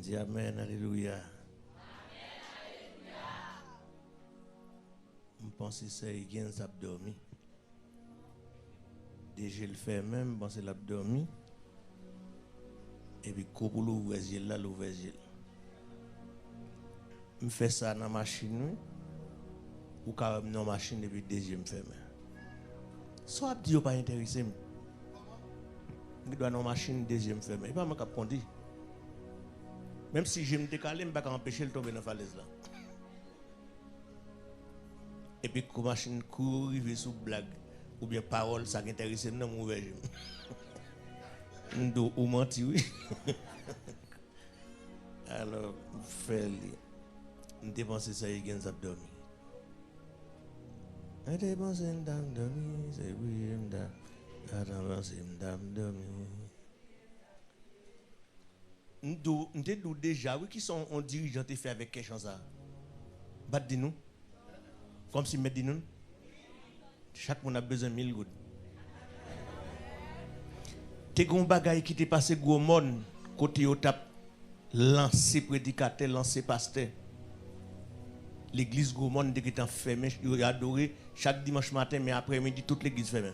Dis Amen, Alléluia. Je pense que c'est Higgins qui a dormi. Déjà le fait même, je pense qu'il a dormi. Et puis, pour l'ouvrir là, l'ouvrir. Je fais ça dans la machine, ou quand même dans la machine depuis deuxième ferme. Soit dit pas intéressé. Je dois dans la machine deuxième ferme. Et pas moi qui dit. Même si je me décale, je ne peux pas empêcher de tomber dans la falaise là. Et puis, quand la machine court, arrive sous blague, ou bien parole, ça m'intéresse, non, mon ouvert. Ou menti, oui. Alors, fais-le. Je dépense ça, il y a un dormi. Je dépense un dame dormi, c'est oui, un dame. Je dépense un dame dormi. Nous déjà, oui, qui sont en dirigeant fait avec quelque chose ça. Bat de nous. Comme si met de nous. Chaque monde a besoin de 1000 gouttes. T'es gon bagay qui t'est passé gros monde côté au tap lancé prédicateur, lancé pasteur. L'église gros monde qui est fermée, il adoré chaque dimanche matin mais après-midi toute l'église fermée.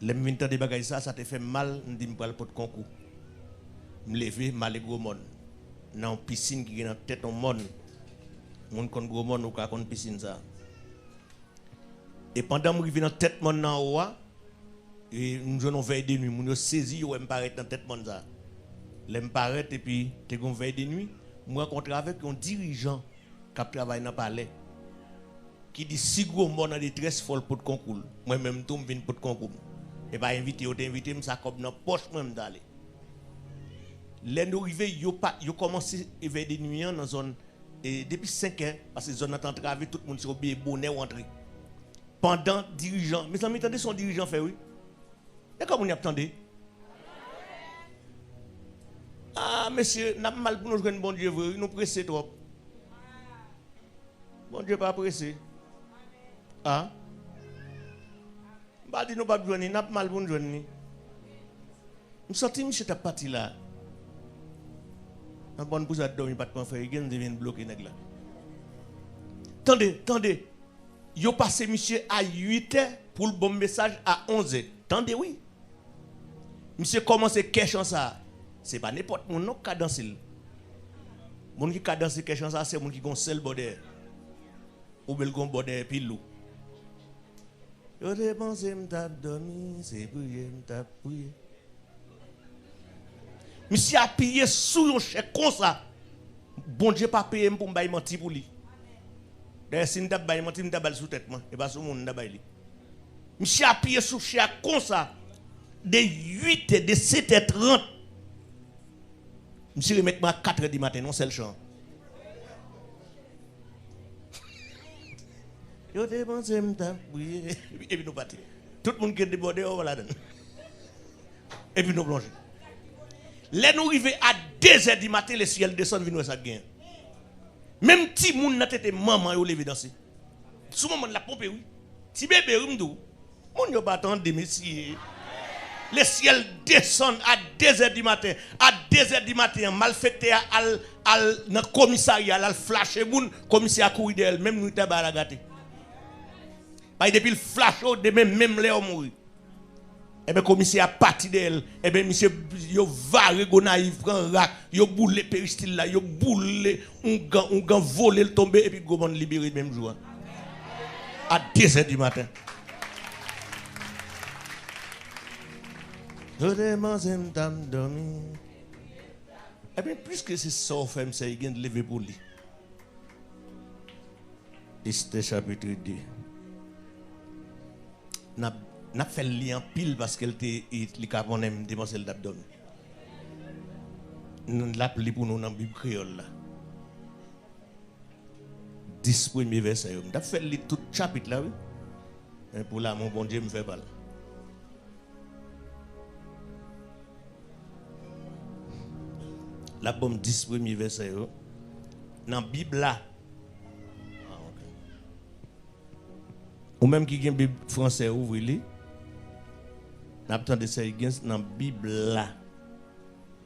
Les minutes de bagay ça te fait mal, on dit me pral pour concours. Me lever mal gros monde. Dans piscine qui est dans tête en monde. Mon kon gros monde ou ka kon piscine ça. Et pendant que je suis dans tête monde en haut, et nous avons veille de nuit, nous saisi ou me paraît dans tête monde ça. Les me paraît et puis tu gon veille de nuit, moi rencontre avec un dirigeant qui travaille dans palais qui dit si gros monde en détresse folle pour concours. Moi même tout me vinn pour concours. Et pas invité ou t'inviter ça comme dans poche même d'aller. Les nous arrivé yo commencé veille de nuit dans zone et depuis 5 ans parce que zone entend travailler tout le monde sur bien bonnet rentrer. Pendant dirigeant, mes amis attendez son dirigeant fait oui. Et comment vous attendez? Ah, monsieur, n'a pas mal pour nous jouer bon Dieu, vous nous pressez trop. Bon Dieu, pas pressé. Ah? Bah, dis nous pas besoin, n'a pas mal pour nous jouer. Nous sortis, monsieur, ta parti là. Un bon pouce à dormir, pas de pan frère, il devient bloqué, nèg là. Attendez. Yo passé, monsieur, à 8h pour le bon message à 11h. Attendez, oui. Monsieur commence à question ça. C'est pas n'importe mon nom qui danser. Mon qui danser question ça c'est mon qui gon seul border. Ou bel gon border pilou. Yo dépensé m'tap dormi, c'est prier m'tap prier. Monsieur a payé sous un chèque comme ça. Bon Dieu pas payer pour m'bailler menti pour lui. D'ailleurs si m'tap bailler menti m'tap balle sous tête moi et pas sous mon m'tap bailler. Monsieur a payé sous chèque comme ça. De 8 et de 7h30. Monsieur remet moi à 4h du matin, non c'est le champ. Yo dépensé m'tap prier et puis nous partir. Tout le monde qui est débordé on va là-dedans. Et puis nous plonger. Là nous arrivons à 2h du matin, le ciel descend venir ça gain. Même petit moun n'a tête maman yo levé danser. Sous moment la pompe oui. Si bébé rumdou, moun yo pas attendre de messieurs. Le ciel descend à 2h du matin. À 2h du matin, malfaiteur dans le commissariat, al flasher moun, commissaire courir d'elle, même nous t'aba la gâté. Parce depuis le flash de même Léo mourir. Et bien commissaire parti d'elle, et bien monsieur yo varé go naïf prend rack, yo boule péristyle là, yo boule un gant volé le tomber et puis go monde libéré même jour. À 2h du matin. Je demande une dame dormir. Et bien, puisque c'est ça, femme, c'est qu'il y a de lever pour lui. Esther chapitre 2. N'a fait le lien pile parce qu'elle était capable de dépenser l'abdomen. Nous l'appelons pour nous dans la Bible créole là. 10 premiers versets. N'a fait le tout chapitre là, oui. Et pour là, mon bon Dieu me fait pas. La bombe 10 premiers versets. Dans la Bible là. Ou même qui a une Bible française, ouvrez-les. N'attendez ça, dans la Bible là.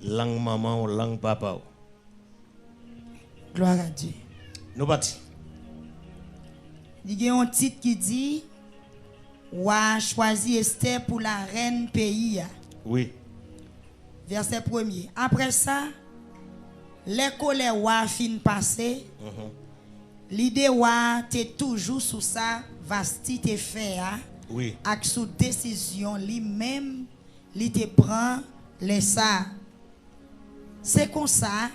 Langue maman ou langue papa. Gloire à Dieu. Nous partis. Il y a un titre qui dit Wa choisi Esther pour la reine pays. Oui. Verset 1er. Après ça, les colères wa fin passé. L'idée wa t'es toujours sous ça vastité fait. Oui. Avec sous décision lui-même, il te prend les ça. C'est comme ça.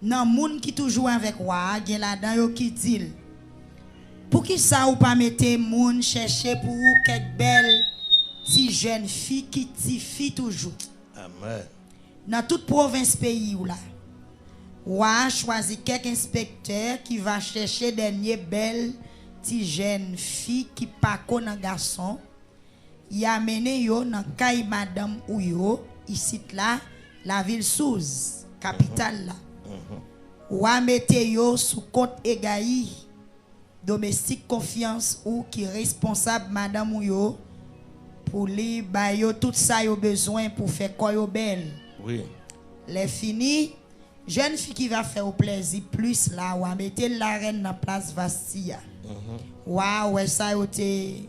Nan moun qui toujours avec wa, gen la dan yo qui dit pour qui ça ou pas mette moun chercher pour quelque belle si jeune fille qui ti fille toujours. Amen. Dans toute province pays ou là. Wa choisi quelques inspecteurs qui va chercher dernier belle ti jeune fille qui pas connaît garçon. Y a mené yo dans kay madame ou yo ici là la ville Souz, capitale là. Ou a mette yo sous compte égaï domestique confiance ou qui responsable madame ou yo pour li ba yo tout ça yo besoin pour faire quoi yo belle. Oui. Les fini jeune fille qui va faire au plaisir plus là ou a mette la reine dans place Vastia. Ouais ça yo te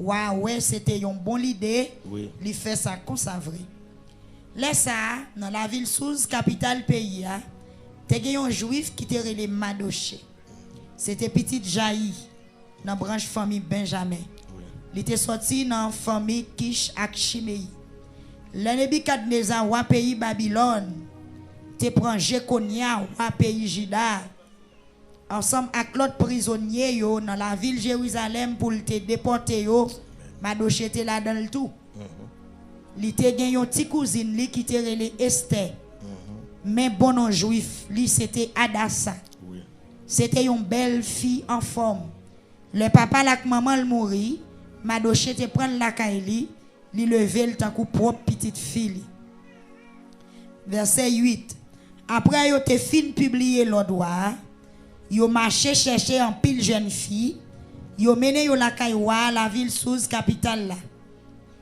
ouais c'était une bonne idée. Oui. Li fait ça comme ça vrai. Laisse ça dans la ville Souz capitale pays a te un juif qui te relé Madoché. C'était petite Jaï dans branche famille Benjamin. Il était sorti dans famille Kish ak Shimei. Le Nebukadnezar wa pays Babylone te prend Jekonia wa pays Juda ensemble avec l'autre prisonnier yo dans la ville Jérusalem pour te déporter yo. Madoché te là dans le tout. Il te gen yon ti cousine li qui te relé Esther. Mais bon en juif, li c'était Adassa. Oui. C'était une belle fille en forme. Le papa la maman le mourit, Madoché te prend la kaili, li levé le tant propre petite fille. Verset 8. Après yo te fin publier l'ordre, yo marché chercher en pile jeune fille, yo mené yo la kaiwa la ville Souz capitale là.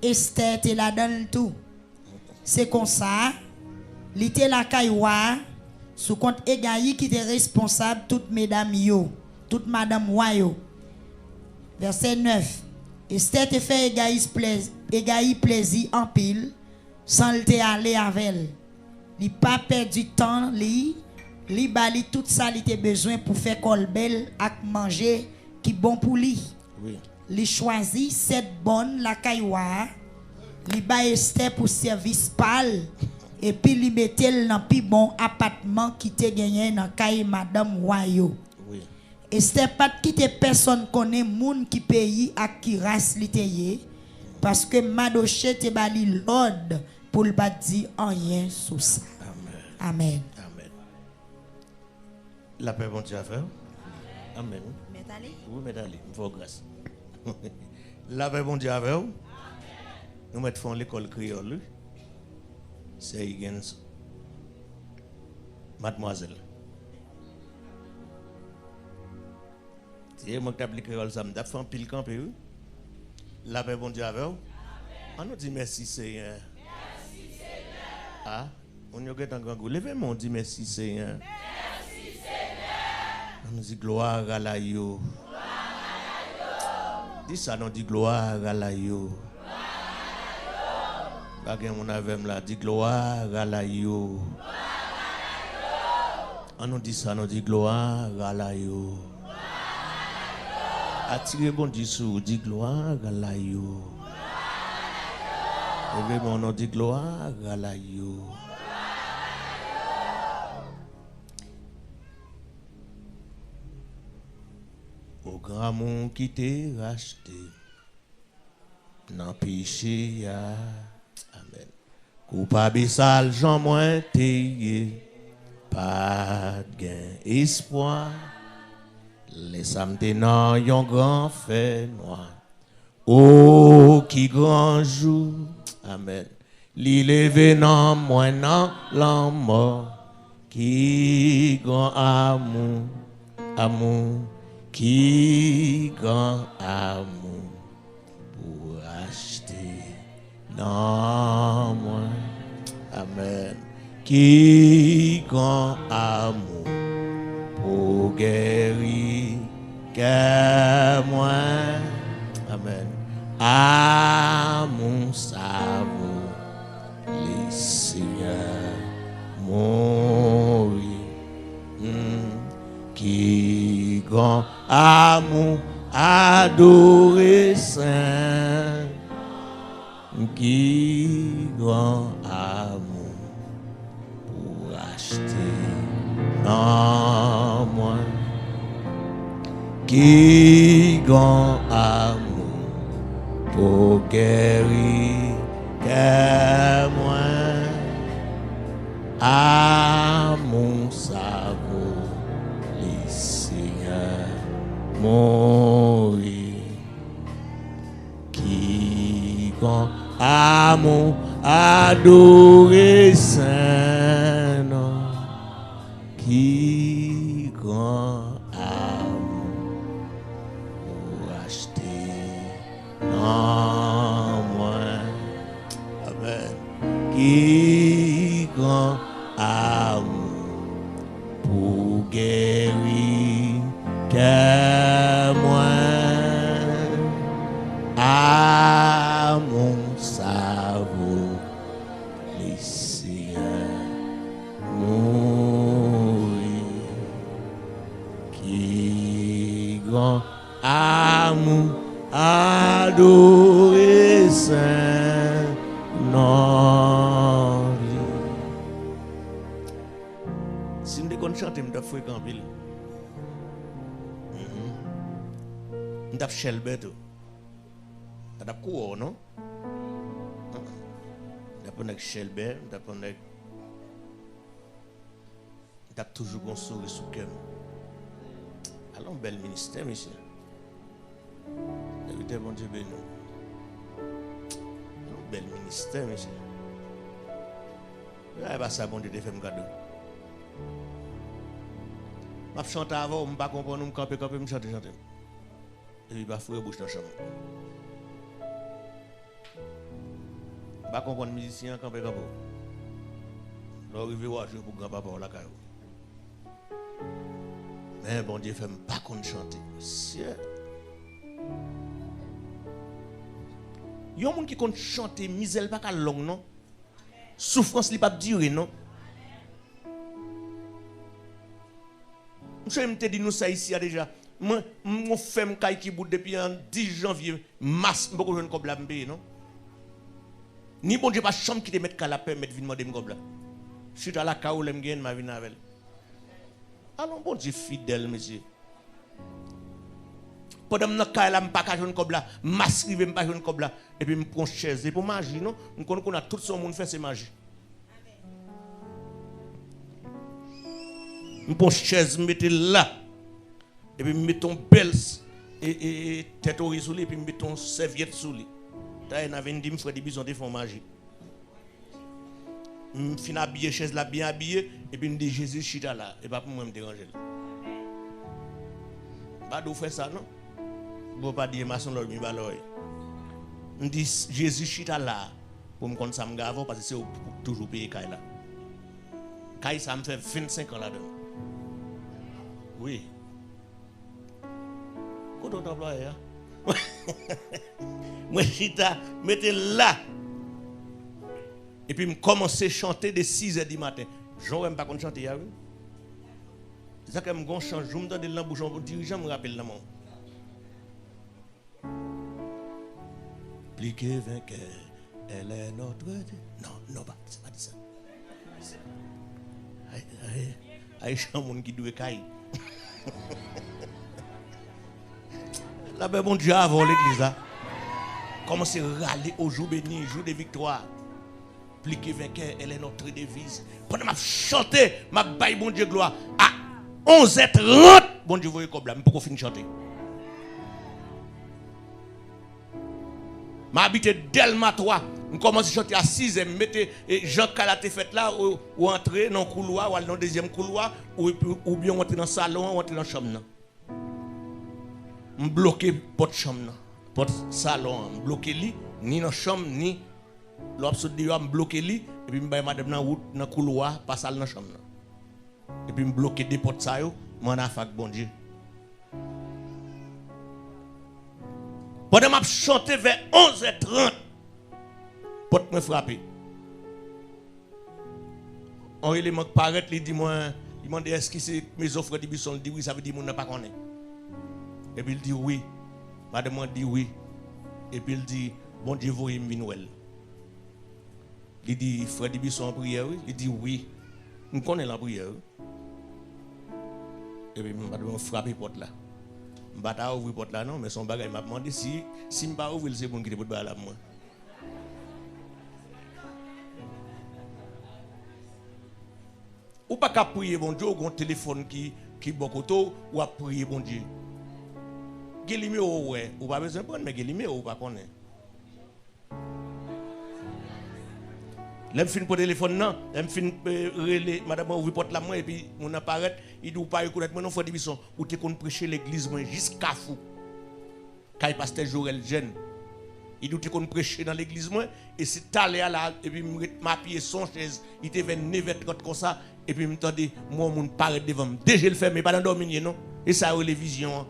Esther te la donne tout. C'est comme ça. L'ité la kaiwa sous compte Egaï qui était responsable toutes mesdames yo, toutes madame yo. Verset 9. Esther te fait Egaï plaisir en pile sans le te aller avec elle. Li pas perdu temps li bali tout ça li te besoin pour faire colbel ak manger qui bon pour lui. Oui. Li choisi cette bonne la kaiwa li ba Esther pour service pâle et puis li mettel dans pi bon appartement qui te gagné dans kay madame Wayo. Oui. Esther pas quitter personne connaît moun qui pays ak qui race li te yé parce que Madoché te bali l'ordre pour le pas dire rien sur ça. Amen. Amen. Amen. La paix bon Dieu à faire. Amen. Oui, mesdames, il faut grâce. La paix bon Dieu à faire. Nous mettons l'école créole. C'est Higgins. Mademoiselle. C'est moi qui t'applique créole, ça me fait un pile campé. La paix bon Dieu à faire. On nous dit merci Seigneur. Merci Seigneur. Ah, on y a un grand goût. Levez-moi, on dit merci Seigneur. Merci Seigneur. On nous dit gloire à la yo. Gloire à la yo. Dis ça, on dit gloire à la yo. Mon avem là dit gloire à la yo. On nous dit ça, on dit gloire à la yo. Attirez bon Dieu sous, dit gloire à la yo. Et mon on dit gloire à la yo. Au grand monde qui t'est racheté, dans péché ya. Amen. Coupable sale, Jean moins tayé, pas de gain, espoir. Les samedis dans yon grand fait noir. Oh, qui grand jour. Amen. Li levé nan moins nan l'an mort. Qui grand amour, amour. Qui grand amour pour acheter. Non, moi. Amen. Qui grand amour pour guérir que moi. Amen. Amour savon, les seigneurs mourir. Qui grand amour adoré saint. Qui grand amour pour acheter non moi. Qui grand amour pour guérir que moi. Amour savon les seigneurs mourir. Qui grand amour adoré saint nom. Qui grand amour pour acheter non moi. Amen. Qui grand amour pour guérir que moi. Amour savon les seigneurs mourir. Qui grand amour adoré saint nom. Si nous devons chanter, nous devons faire en ville. Nous devons chelber tout. Nous devons courir, non? Nous devons chelber, nous devons toujours construire sous cœur. Allons, bel ministère, monsieur. Évitez, bon Dieu, béni. Allons, bel ministère, monsieur. Ah, bah, ça, bon Dieu, te fait un cadeau. Je chante avant, je ne comprends pas, je chante. Et puis, je vais faire bouche dans la chambre. Je ne comprends pas musicien, camper. Je vais arriver à jouer pour grand-papa ou la caillou. Mais bon Dieu, fait pas qu'on chanter. Monsieur. Il y a des gens qui comptent chanter, misère pas longue, non? Souffrance n'est pas durée, non? Je me dit nous ça ici déjà. Mon femme qui bout depuis en 10 janvier, mars, beaucoup de gens comme la non? Ni bon Dieu pas chambre qui te mettre qu'à la paix, mettre vite demander comme là. Je suis à la caou, l'aime gagne ma vie avec. Allons bon Dieu fidèle monsieur. Pendant que je ne pas jeune comme là, je ne pas jeune comme là, et puis je prends une chaise. Et pour magie, non? Je connais qu'on a tout ce monde fait, c'est magie. Je prends une chaise, je mets là, et puis je mets ton belle et tête au sous lui, et puis je mets ton serviette sous lui. Tu as dit, je fais des bisons de fond magie. Je finis habillé, chaise là, bien habillé, et puis je dis Jésus, chita là, et pas pour moi me déranger. Pas de faire ça, non? Bon, pas dire maçon l'homme, il va l'oeil. On dit Jésus chita là pour me compter ça me gave parce que c'est toujours payer Kaï là. Kaï ça me fait 25 ans là-dedans. Oui. Quand on employé hein? Moi chita mettez là. Et puis me commencer à chanter de 6h du matin. J'aurais pas qu'on chanter oui. C'est ça que me gon change, je me donne dans bouche mon dirigeant me rappelle là mon. Plus que vainqueur, elle est notre Dieu. Non, pas, c'est pas ça. Aïcha, mon qui doit cailler. Là, ben, mon Dieu, avant l'église, là, commencez à râler au jour béni, jour de victoire. Plus que vainqueur, elle est notre devise. Pendant que je chante, je baille mon Dieu gloire. À 11h30, bon Dieu, vous voyez comme là, je peux finir de chanter. M'habite Delma 3, je commence à chanter à 6h, je mette Jean Calaté fait là, ou entrer dans le couloir, ou dans le deuxième couloir, ou bien entrer dans le salon, ou entrer dans la chambre. Je bloque la porte chambre, porte salon, je bloque lit, ni dans la chambre, ni l'absurde, je bloque lit, Et puis, je vais madame dans la route, dans le couloir, passe dans la chambre. Et puis, je bloque des portes, je vais faire bon Dieu. Pendant que je chantais vers 11h30, porte me frapper. On élément qui paraît, il dit moi, il m'a dit est-ce que c'est mes offres de Bisson? Il dit oui, ça veut dire que je ne pas connaître. Et puis il dit oui. Madame dit oui. Et puis il dit bon Dieu, vous me venir. Il dit frère de Bisson en prière, il dit oui. Je connais la prière. Et puis madame frappe la porte là. Je ne vais pas ouvrir la porte là non, mais son bagage m'a demandé si je ne vais pas ouvrir, c'est bon qui te porte là moi. Ou pas qu'à prier bon Dieu, ou un téléphone qui bon côté ou à prier bon Dieu. Quel numéro ouais, ou pas besoin de prendre mais quel numéro ou pas connaître. L'aime fin pour téléphone non, l'aime fin relé madame ouvre porte la moi et puis mon apparaît, il dit ou pas connaître moi non faut division ou te qu'on prêcher l'église moi jusqu'à fou. Quand pasteur Joël jeune il dit qu'on prêcher dans l'église moi et c'est allé à là et puis m'a pied son chaise il était 29h30 comme ça et puis me tendait moi mon paraît devant déjà le fait mais pas dans dormir non et ça les visions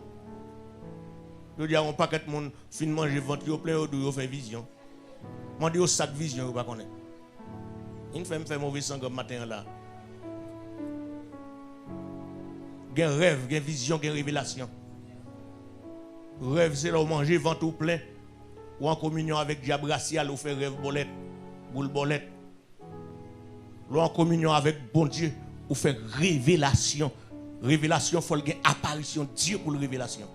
je dis on paquet monde fin manger ventre au plein de fait vision moi dit au sac vision pas connaître il me fait mauvais sang comme matin là gain rêve gain vision gain révélation rêve c'est là manger ventre au plein ou en communion avec diable racial ou faire rêve bolette, boule bolette. Ou en communion avec bon Dieu ou faire révélation. Révélation, il faut une apparition Dieu pour la révélation.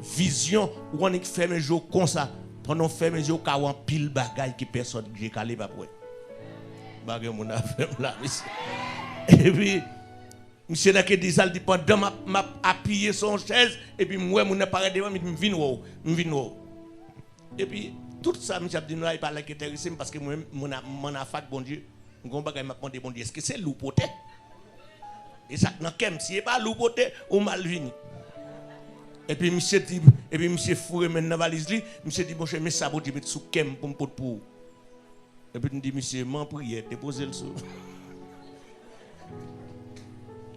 Vision, ou on fait mes jours comme ça. Pendant fait mes jours, quand on pile bagaille qui personne qui calé pas pour. Bagaille mon affaire là, monsieur. Et puis, monsieur n'a que dit ça, il dit pendant m'a appuyé son chaise, et puis moi, mon appareil devant, je viens. Et puis, tout ça, je dis, il parle qui intéressé parce que moi, mon affaire, bon Dieu, je m'a demandé, bon Dieu, est-ce que c'est loupoté? Et ça, dans quel si ce n'est pas loupoté, ou mal venu. Et puis, monsieur dit, et puis, monsieur fourré maintenant dans la valise, monsieur dit, bon cher, mais ça, bon Dieu, mettre sous kem pour me porter pour. Et puis, il dit, monsieur, m'en prière, déposez le sous.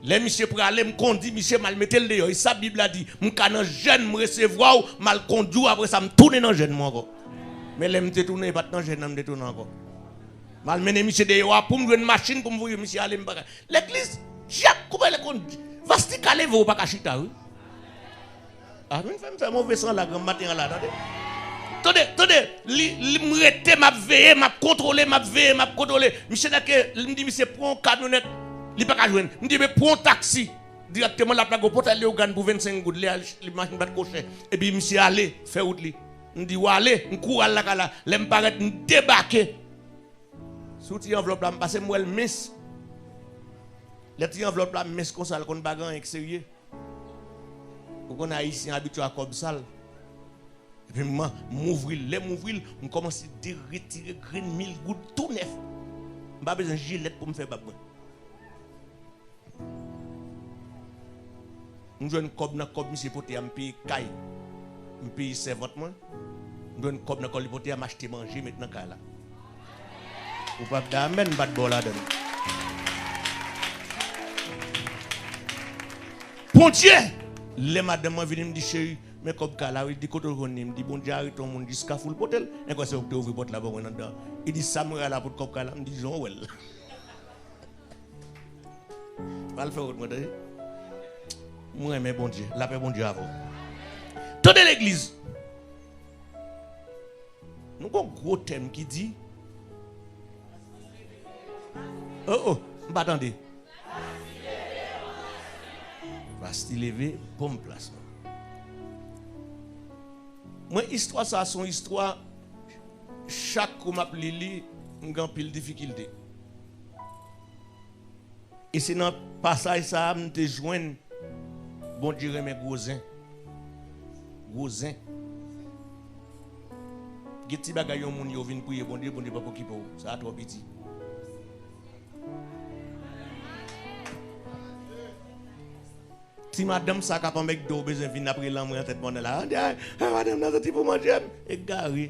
Les monsieur pour aller me conduire, monsieur mal mettre le dehors. Et sa Bible a dit, mon canon jeune me recevoir mal conduit après ça me tourner dans jeune moi encore. Mais les me tourner pas dans jeune me tourner encore. Mal mener monsieur dehors pour me jouer une machine pour me voir monsieur aller me bagarre. L'église Jacques comment le conduit. Va se caler vous pas cachita oui. Ah mais fait mauvais sang là grand matin là attendez, li me rete m'a veiller, m'a contrôler, m'a veiller, m'a contrôler. Monsieur n'a que me dit monsieur prend camionnette il pas joindre me dit mais prends un taxi directement la plaque au porte aller au Gan pour 25 gouttes les machine pas cocher et puis monsieur aller faire route li me dit ou aller on court là là l'aime paraître débarquer sorti enveloppe là me passer moi le mess les petits enveloppe là mess comme ça qu'on bagan extérieur pour qu'on a ici habitué à comme ça et puis m'ouvrir on commence à retirer grain 1000 gouttes tout neuf pas besoin de gilet pour me faire babou. Nous jouons cob na cob monsieur poté am paye caille. Me paye servante moi. Nous jouons cob na cob poté am acheter manger maintenant caille là. Ou pas d'amen bad bol là dedans. Bon Dieu, les madame vient me dire chérie, mais comme caille là, il dit côté on me dit bon Dieu arrête ton monde jusqu'à full potel. Et quoi c'est pour ouvrir porte là bas dedans. Il dit ça me là pour cob caille là, me dit Jean well. Pas le faire autrement. Moi, mais bon Dieu, la paix, bon Dieu à vous. Tenez l'église. Nous avons un gros thème qui dit. Oh, attendez. Va se lever, bonne place. Moi, histoire, ça, son histoire. Chaque coup m'a lili, j'ai pile difficulté. Et c'est dans le passage, ça, je te joindre. Bon Dieu, mes gros-zins. Gros-zins. Geti bagay yon moun yo vin prier bon Dieu pas pour qui pour ça a trop petit. Si madame ça capable avec do besoin vinn après l'amour en tête bonne là. Madame dans petit pour manger égaré.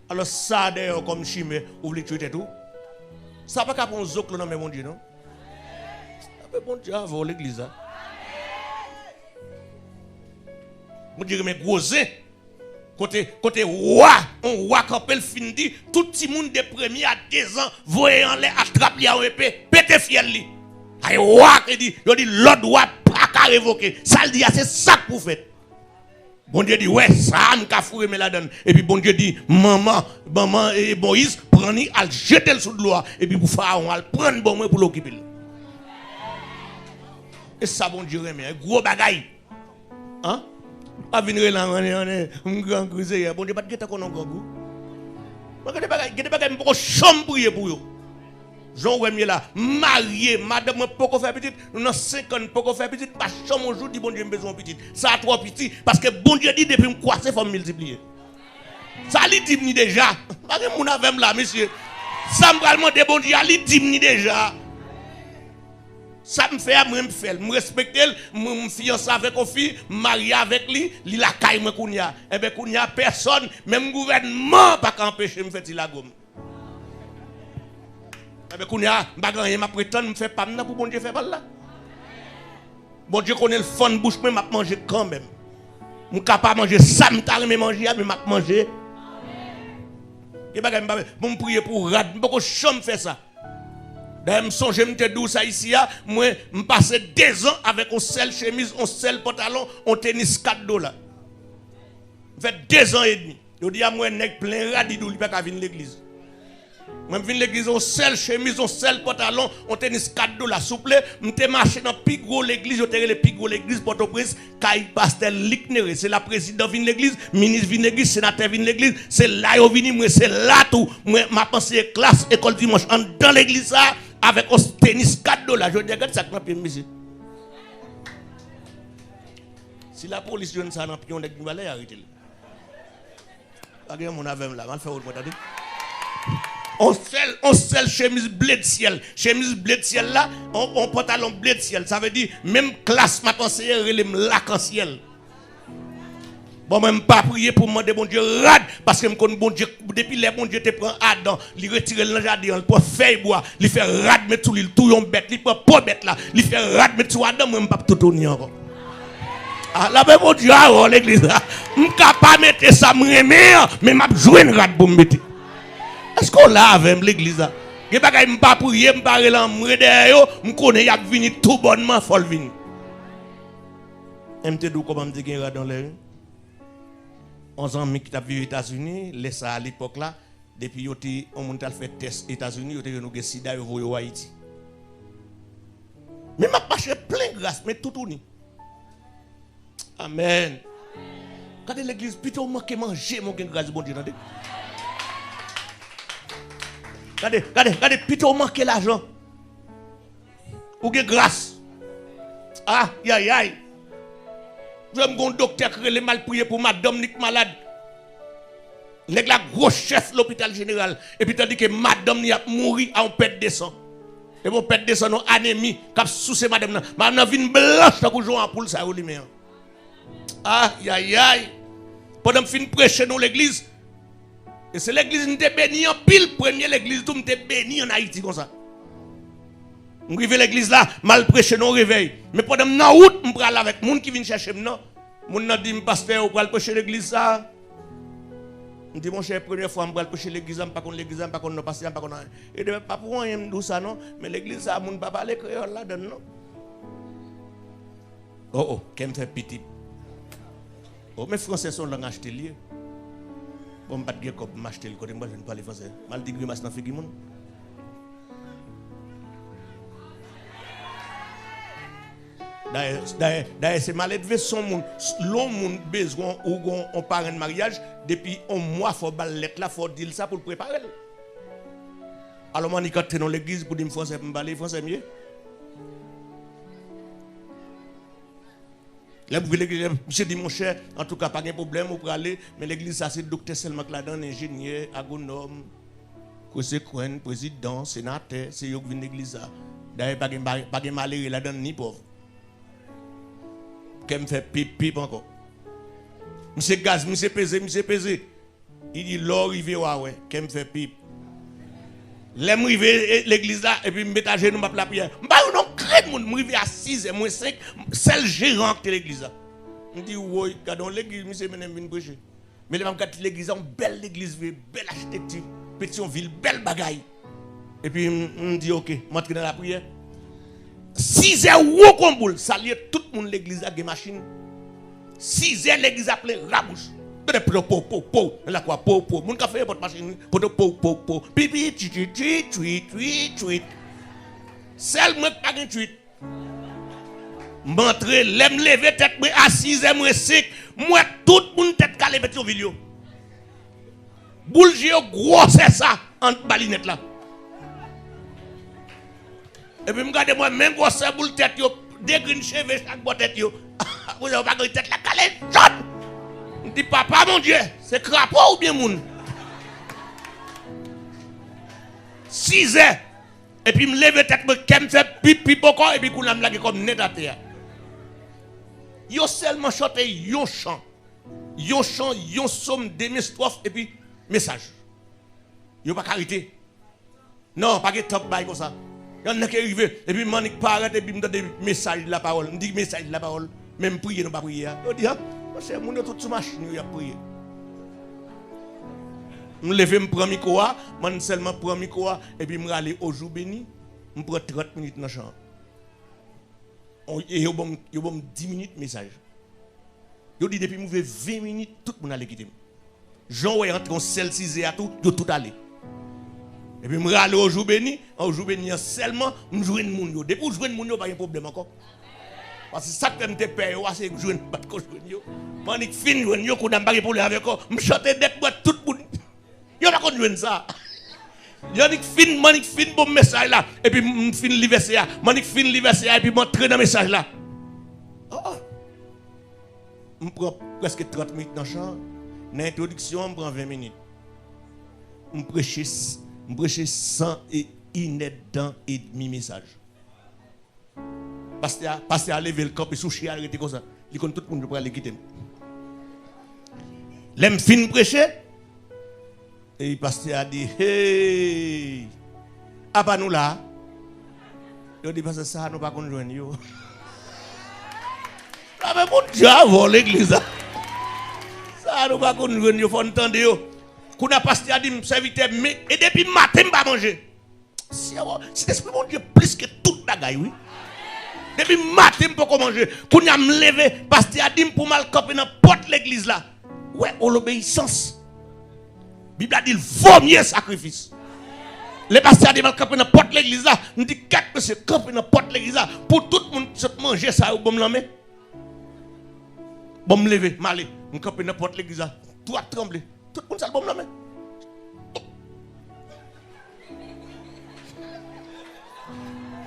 Alors ça d'ailleurs comme chimé, vous voulez tuer tout. Ça pas qu'à prendre zok là mais mon Dieu non. Mais bon Dieu avant l'église. Mon Dieu mais grosé. Côté roi, on roi quand elle fin dit tout petit monde des premiers à 2 ans voyez en l'air attrape li en épée, pété fiel li. Ay roi qui dit l'autre roi pas qu'à révoquer. Ça dit c'est ça pour faire. Bon Dieu dit, ouais, ça m'a fourré mais la donne. Et puis bon Dieu dit, maman et Moïse, prenez, al jeter le sous de l'eau. Et puis pour Pharaon, al prendre bon moi pour l'occuper. Et ça, bon Dieu, mais un gros bagaille. Hein? A venir là, on est un grand cruiser. Bon Dieu, pas de guetta qu'on a un grand goût. Guetta bagaille, pour chambre prier pour eux. Jean Remier là, marié, madame, pourquoi faire petite? Nous avons 5 ans, pourquoi faire petite? Pas chambre jour, dit bon Dieu, besoin de petite. Ça a trop petit, parce que bon Dieu dit depuis quoi c'est faut multiplier. Ça lui dit déjà. Pas que mon avem là, monsieur. Ça me parle de bon Dieu, lui dit déjà. Ça me fait à moi me faire, me respecter, me fiancer avec une fille, marié avec lui, il la caille moi kounya. Eh ben kounya personne, même gouvernement pas qu'empêcher me faire la gomme. Mais kounya, bagay m'a prétendre me fait pas pour bon Dieu faire là. Bon Dieu connaît le fond de bouche mais m'a manger quand même. Mon capable manger ça me t'a me manger mais m'a manger. Et bagay bon prier pour rad, beaucoup chambre faire ça. D'ailleurs me songe me te dou ça ici moi me passer 2 ans avec une seule chemise, un seul pantalon, un tennis 4 $. Fait 2 ans et demi. Je dis à moi nèg plein radidou il pas qu'à venir l'église. Moi je viens l'église en seule chemise, en seul pantalon, on tennis 4 $. S'il vous plaît, je marché dans plus gros l'église, je te le plus gros l'église Port-au-Prince, Caille Pasteur Licnéré, c'est la présidente vient l'église, ministre vient l'église, sénateur vient l'église, c'est là où vient moi, c'est là tout. Moi ma pensée classe école dimanche dans l'église ça avec un tennis 4 $. Je dis regarde ça dans pied monsieur. Si la police donne ça dans pied on va aller arrêter. Regarde mon avem là, mal fait autre dire. On seul chemise bleu de ciel. Chemise bleu de ciel là, on pantalon bleu de ciel. Ça veut dire, même classe ma conseillère, elle me lac en ciel. Bon, même pas prier pour demander bon Dieu rad, parce que me bon Dieu, depuis les bon Dieu te prend Adam, il retire le jardin, il prend feuille bois, il fait rad, mais tout, il tout yon bête, il prend pas bête là, il fait rad, mais tout Adam, même pas tout tourner encore. Ah, là, ben bon Dieu, alors l'église là, m'capable mettre ça, m'aimer, mais m'a joué une rad pour me mettre. Est-ce qu'on l'a avec l'église là? Je ne pas prier, je ne pas parler derrière, je connais qu'il vient tout bonnement, il faut le venir. Je me dis comment je dis dans les 11 ans qui ont vécu aux États-Unis, laisse à l'époque là, depuis que on a fait test aux États-Unis, on a eu sida au Haïti. Mais je pas cherché plein de grâce, mais tout tourné. Amen. Quand l'église, plutôt manquer manger, mon grâce, bon Dieu. Regardez, plutôt manquer l'argent. Ou que grâce. Ah, aïe. Je me un docteur qui est mal prié pour madame Nick malade. Nèg la gros chef de l'hôpital général. Et puis tandis que madame ni a mouru en perte de sang. Et bon perte de sang, non anémie, cap sous ces madame. Madame vient blanche pour jouer en poule ça ou lui. Ah, aïe. Pendant que fin prêcher dans l'église. Et c'est l'église qui était bénie en pile, première l'église qui était bénie en Haïti comme ça. Je suis l'église là, mal prêché, non réveil. Mais pendant que je suis en route, avec les gens qui viennent chercher moi. Mon gens dit, pasteur, vous allez prêcher l'église ça. Je dis, mon cher, première fois, je vais prêcher l'église, je ne sais pas l'église, je ne sais pas pasteur, je ne sais pas. Et de pas pour rien, je dis ça, non. Mais l'église ça, je ne sais pas parler créole là-dedans, non. Oh, qui me fait petit. Oh, mes français sont langue acheté lié. Bon, pas de comme m'acheter le côté, moi je ne parle pas français. Mal dit grimace dans figure monde. D'ailleurs, c'est mal élevé son monde. L'homme besoin ou on parle de mariage depuis un mois faut balette là, faut dire ça pour le préparer. Alors moi, quand tu es dans l'église pour dire français, pour me parler français mieux. Là, monsieur dit mon cher, en tout cas, pas de problème, vous pouvez aller, mais l'église, ça c'est le docteur seulement là-dedans, ingénieur, agronome, conséquent, président, sénateur, c'est eux qui viennent l'église. D'ailleurs, pas de malheureux là-dedans, ni pauvre. Qui me fait pip encore. Monsieur gaz, monsieur pesé. Il dit, l'or rivé, ouais, qui me fait pipe. L'aime rivé l'église là, et puis me mettre à genoux, m'a la prière. Bah, non, crête, mon, rivé à 6 et moins 5, c'est le gérant de l'église là. Je dis, oui, regardons l'église, monsieur, je viens prêcher. Mais les gens qui l'église, une belle église, belle architecture, petite ville, belle bagaille. Et puis, on dit, ok, je m'entraîne dans la prière. 6 heures, où qu'on boule, ça lié tout le monde l'église avec des machines. 6 heures, l'église appelée Rabouche. La quoi, mon café, votre machine, pipi, tweet. Celle moi pas un tweet. M'entre, l'aime lever tête à 6 heures, moi sec, moi tout le monde tête calé avec une vidéo. Boule gros c'est ça, entre balinette là. Et puis, regardez-moi, même quand ça boule tête, des grines cheveux chaque bout tête, vous avez pas de tête la calée, jaune. Je dis, papa, mon Dieu, c'est crapaud ou bien moun? 6 heures. Et puis, me lève tête, me fait pipi beaucoup, et puis, je me lève comme net à terre. Yo seulement chanté yon chant, yon somme, demi strophe, et puis, message. Yo pas carité. Non, pas que top bail comme ça. Il y en a qui arrivent, et puis Manik paraît, et puis me donne des messages de la parole. Me dit message de la parole, même prier, non pas prier. Je dis, c'est mon tout sur machine, il a prié. Je lève, je prends le micro, je seulement prends le micro, et puis je aller au jour béni, je prends 30 minutes dans le champ. Et je prends 10 minutes de message. Je dis, depuis que je 20 minutes, tout le monde allait quitter. Jean est entré en celle 6 et à tout, je tout allé. Et puis, je aller au jour béni seulement, je joue une moun. Depuis que je joue une moun, il n'y a pas de problème encore. Parce que ça que je me paye, c'est que je joue une batte que je joue. Je suis fin, je joue une batte pour avec eux. Je chante d'être tout le monde. Je ne sais pas ça. Je suis fin, bon message là. Et puis, je suis fin l'université. Je suis fin l'université et puis, je montre dans le message là. Je prends presque 30 minutes dans le champ. Dans l'introduction, je prends 20 minutes. Je prêche 100 et et demi message. Pasteur a levé le camp et souché arrêté comme ça. Il connaît tout le monde pour aller quitter. L'aime fin prêcher. Et le pasteur a dit, hey, à pas nous là. Il dit, parce que ça, nous pas qu'on joigne. Ah, mais mon Dieu, avant l'église. Ça, nous pas qu'on joigne, il faut entendre. Quand le pasteur a dit, serviteur, et depuis le matin, je ne vais pas manger. C'est l'esprit mon Dieu plus que toute bagaille, oui. Depuis le matin, je ne peux pas manger. Quand je me levé, le pasteur a dit, pour mal camper dans la porte de l'église là. Ouais, on l'obéissance. La Bible a dit, il vaut mieux sacrifice. Le pasteur a dit, mal camper dans la porte de l'église là. On dit, 4 monsieur, camper dans la porte de l'église là. Pour tout le monde se manger ça, ou bon me l'emmener. Bon me lever, m'aller. On camper dans la porte de l'église là. Tout a tremblé. Tout le monde ça, bon me l'emmener.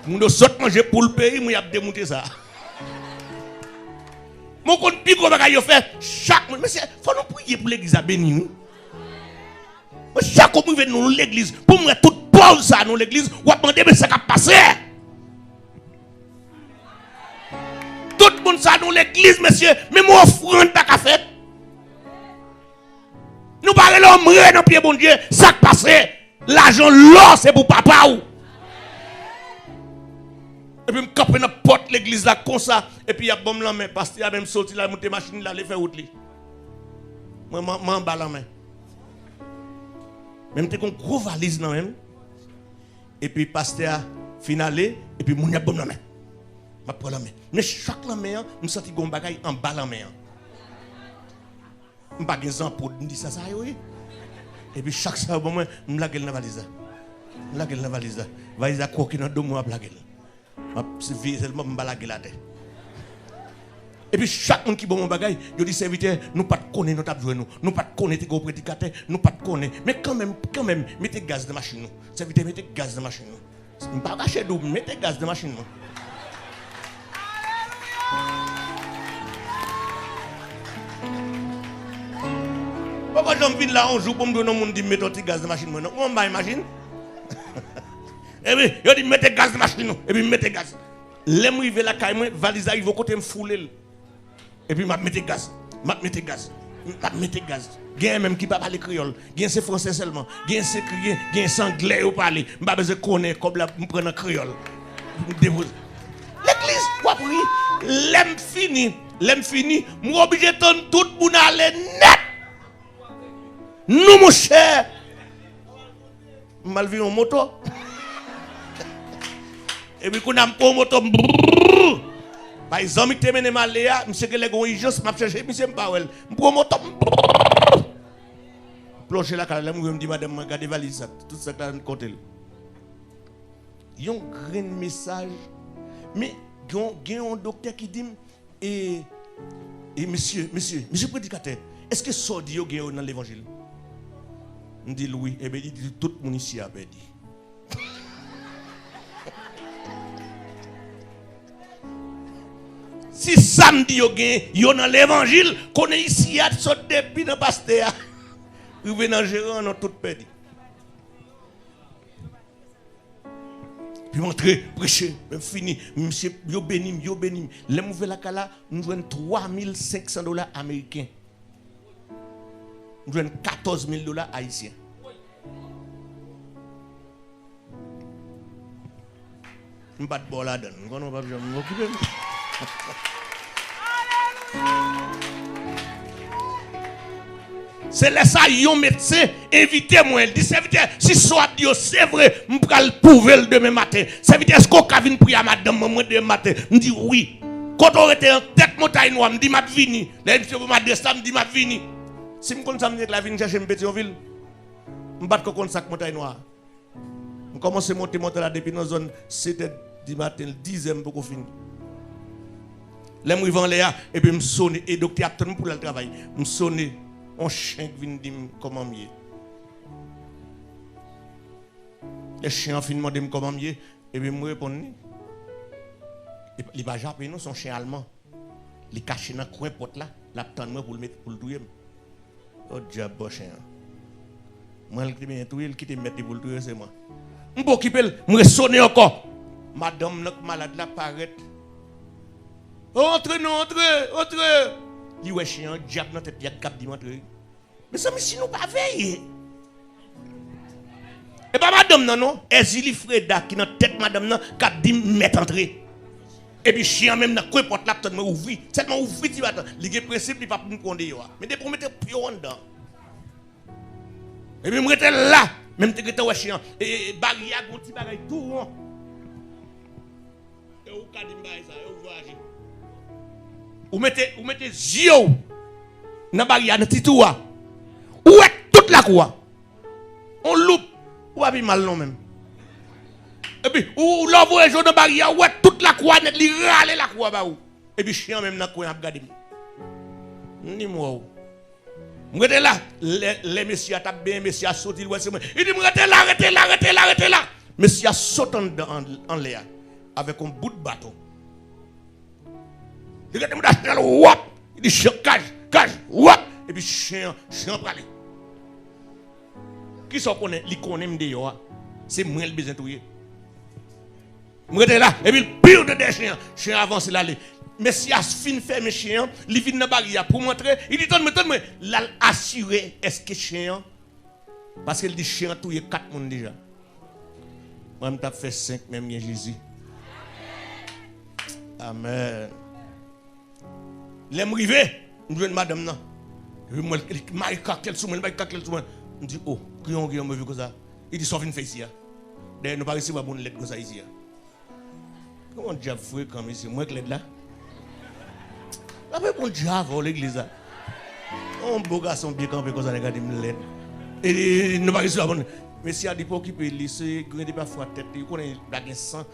Moun do sot manger pour le pays, moi y a démonté ça. Mon compte plus gros bagay yo fait chaque mais faut nous prier pour l'église à bénir. Chaque fois que nous l'église pour moi toute pause ça dans l'église, ou demander mais ça qui passer. Tout le monde ça dans l'église monsieur, mais mon offrande pas qu'à faire. Nous parlons l'homme dans pied bon Dieu, ça qui passer. L'argent l'or c'est pour papa ou. Et puis, je campe dans la porte de l'église là, comme ça. Et puis, il y a bon la main. Parce qu'il y a même sorti la monter machine là, les faire route. Moi, je m'en bats la main. Même si j'ai une grosse valise là même. Et puis, pasteur finalé. Et puis, je bon la main. Je prends la main. Mais chaque la main, je sens qu'il y a un bagage en bas la main. Je ne sais pas pour dire ça, oui. Et puis, chaque fois, je me lague dans la valise. Je me lague dans la valise. La valise a croqué dans 2 mois, je me lague. Et puis chaque monde qui bon mon bagage, je dis serviteur, nous pas connaître notre abjouer nous pas connaître gros prédicateur, nous pas connaître. Mais quand même, mettez gaz dans la machine nous. Serviteur, mettez gaz dans la machine nous. Ne pas cacher d'eau, mettez gaz dans la machine nous. Pourquoi j'en viens là un jour pour me donner mon dit mettez gaz dans la machine moi. On va imaginer. Et puis, il dit mettez gaz dans la machine et puis mettez gaz. Les rive la caille valise arrive au côté me fouler. Et puis m'a mettez gaz. pas mettre gaz. Gen même qui pas parler créole, gen c'est français seulement. Gen c'est anglais ou parler. M'pas besoin connaître comme là me prendre créole. L'église, quoi pri, l'aime fini, moi obligé de tout le monde aller net. Nous mon cher. Mal vu en moto. Et puis, quand on a un moto, par exemple, je suis mal là, je suis allé à l'urgence, je suis cherché, je suis pas well. Je suis moto. Plonger la cale, je me dis, madame, regardez valise, tout ça dans le côté. Il y a un grand message, mais il y a un docteur qui dit, et monsieur prédicateur, est-ce que ça dit dans l'évangile? Je dis oui, et bien il dit tout le monde ici a dit. Si samedi yo dans l'évangile, qu'on est ici à sauter depuis dans pasteur, vous venez dans gérant dans tout perdu. Puis montrer, prêcher, même fini, monsieur yo béni. Les mauvais la kala, nous jouons $3,500 américains. Nous jouons $14,000 haïtiens. Je ne vais pas de bol là-dedans. Je ne vais pas m'occuper. C'est là ça, yon médecin, invitez-moi. Il dit, serviteur, si soit Dieu, c'est vrai, je vais le prouver le demain matin. Serviteur, est-ce qu'on a vu prier à madame, moi, demain matin? Je dis oui. Quand on était en tête montagne noire, je dis, ma vini. Là, je m'adresse, je dis, ma vini. Si je connais ça, je dis, la vini chercher une petite ville. Je ne vais pas comme ça, montagne noire. Je commence à monter là depuis dans la zone 7h du matin, le 10e pour qu'on finisse. Là, je vais là, et puis je sonne, et le docteur a pour le travail. Je sonne, un chien qui vient dire comment mieux. Le chien vient demander comment mieux, et puis je réponds. Il va japper, non, son chien allemand. Il est caché dans le coin porte là, l'attend pour le mettre pour le touiller. Oh, diable, bon chien. Moi, je vais le quitter, mettre pour le touiller, c'est moi. Je vais occuper, je vais sonner encore. Madame, notre malade là, paraît. Entre. Il y a un chien, un diable dans la tête, il y a un cap d'entrer. Mais ça, si nous pas veiller. Et pas madame, non. Ezili Freda qui dans la tête, madame, non, cap dit mettre entrer. Et puis, chien même dans la porte là, peut-être ouvrir. Seulement ouvrir, tu vas attendre. Il y a principe, il va pas nous conduire. Mais des promettez pion dedans. Et puis, je suis là, même si tu es un chien. Et barrière, un petit bagage, tout rond. Et vous avez dit ça, et vous voyez. Vous mettez yeux dans la barrière, dans le petit tour. Où est toute la cour? On loupe. Ou pas mal non même. Et puis, ou l'envoie dans la barrière, où est toute la cour, net li râle la cour ba ou. Et puis chien même dans la cour a regardé. Ni moi. Moi là, les messieurs a bien messieurs a sauté il dit arrêtez là. Messieurs a sauté en l'air avec un bout de bateau. Il dit chien cage, wap, et puis chien pralé. Qui s'en connaît, il connaît me c'est moi le besoin de touyer. Moi là, et puis le pire de des chien avance là. Mais si a fin fait mes chiens, il vient dans la barrière pour montrer, il dit donne-moi, là assuré est-ce que chien parce qu'il dit chien touyer 4 monde déjà. Moi je fait 5 même bien Jésus. Amen. L'aime rivé, je dis madame non. Je dis oh, crions me vu comme ça. Il dit sauf une face ici. D'ailleurs nous pas recevoir bonne lettre comme ça ici. Comment diable frère comme ici, moi que là. Après bon diable l'église. On beau garçon bien campé comme ça regarder me lettre. Et nous pas recevoir bonne. Mais si a dit pour occuper lui, c'est grande parfois tête, il connaît bague sang.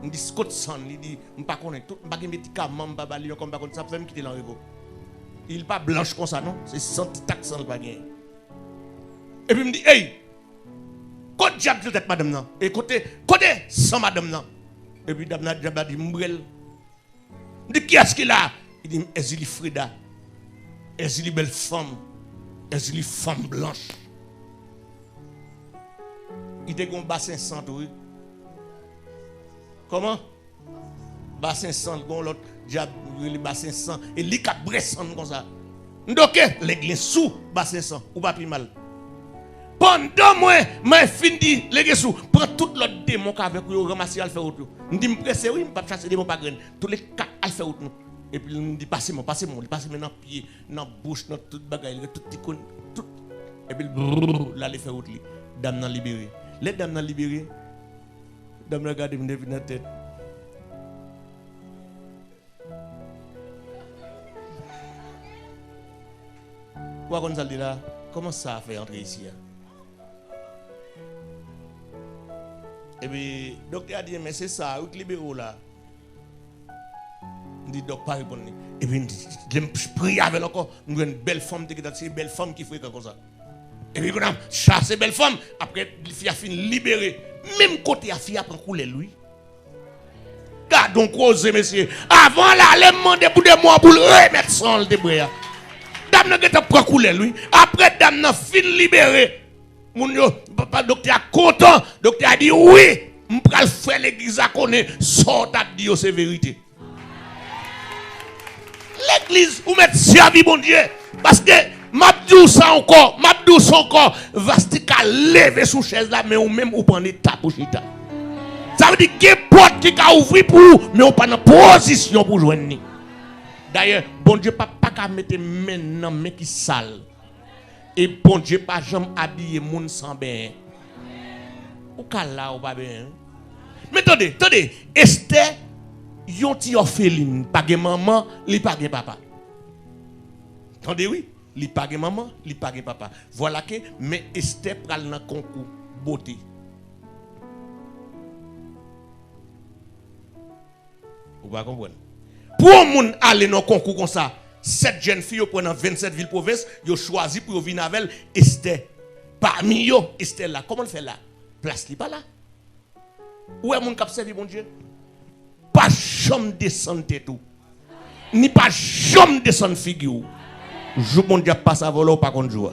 On dit Scott San, il dit on pas connaît tout, pas de médicaments, pas bali comme pas ça fait me quitter l'enrevo. Il pas blanche comme ça non, c'est sans taxe sans pas gain. Et puis il me dit hey, côté diable tête madame non, et côté sans madame non. Et puis madame a dit m'brel. Il dit qui est-ce qu'il a? Il dit Ezili Freda. Ezili belle femme. Ezili femme blanche. Il était un bassin sang oui. Comment? Bassin sang, l'autre diable, le bassin sang, et lui qui a bressé comme ça. Donc, l'église sous, bassin sang, ou pas plus mal. Pendant moi, fini, l'église sous, prends tout l'autre démon qu'avec vous, ramasser, à faire autre. Je dis, je oui, je ne peux pas chasser des démons pas graines. Tous les quatre, à faire autre. Et puis, je dis, passez-moi, dans le pied, dans la bouche, dans toute bagaille, tout petit con, tout. Et puis, là, les faire autre. Dame n'a libéré. Les dames n'a libéré. Dame regarde, me devine la tête. Pourquoi on dit là? Comment ça a fait entrer ici? Et puis, le docteur a dit, mais c'est ça, vous libérez là. Je dis, donc, pas répondre. Et puis, je prie avec encore une belle femme, c'est une belle femme qui fait comme ça. Et puis, on a chassé belle femme. Après, il a fini libéré. Même côté, il a pris couler lui. Gardons croisé, monsieur. Avant là, les demander pour des mois pour le remettre sans le débris. Dame n'a pas pris couler lui. Après, dame n'a fini libéré. Mon yo, papa docteur content. Docteur a dit oui. Je vais faire l'église à connaître. Sort à dire c'est vérité. L'église, vous mettez servi, bon Dieu. Parce que, m'abdou ça encore, vastika lever sous chaise là, mais ou même ou prendre étape pour chita. Ça veut dire qu'il y a une porte qui a ouvert pour vous, mais on pas en position pour joindre. D'ailleurs, bon Dieu, pas qu'à mettre maintenant, mais qui sale. Et bon Dieu, pas jamais habiller moun sans bain. Ou kala ou pas bien. Mais attendez, Esther, yon ti orpheline, pas de maman, li pas de papa. Attendez, oui, li pas de maman, li pas de papa. Voilà que, mais Esther pral nan concours beauté. Vous pas comprendre? Pour un monde aller dans concours comme ça, 7 jeunes filles au dans 27 villes provinces, yo choisi pour venir avec Esther. Parmi yo, Esther là, comment on fait là? Place li pas là. Où est mon cap servi mon Dieu? Pas jamais descendre tout. Ni pas jamais descendre figure. Je mon Dieu passe à voler ou pas qu'on joue.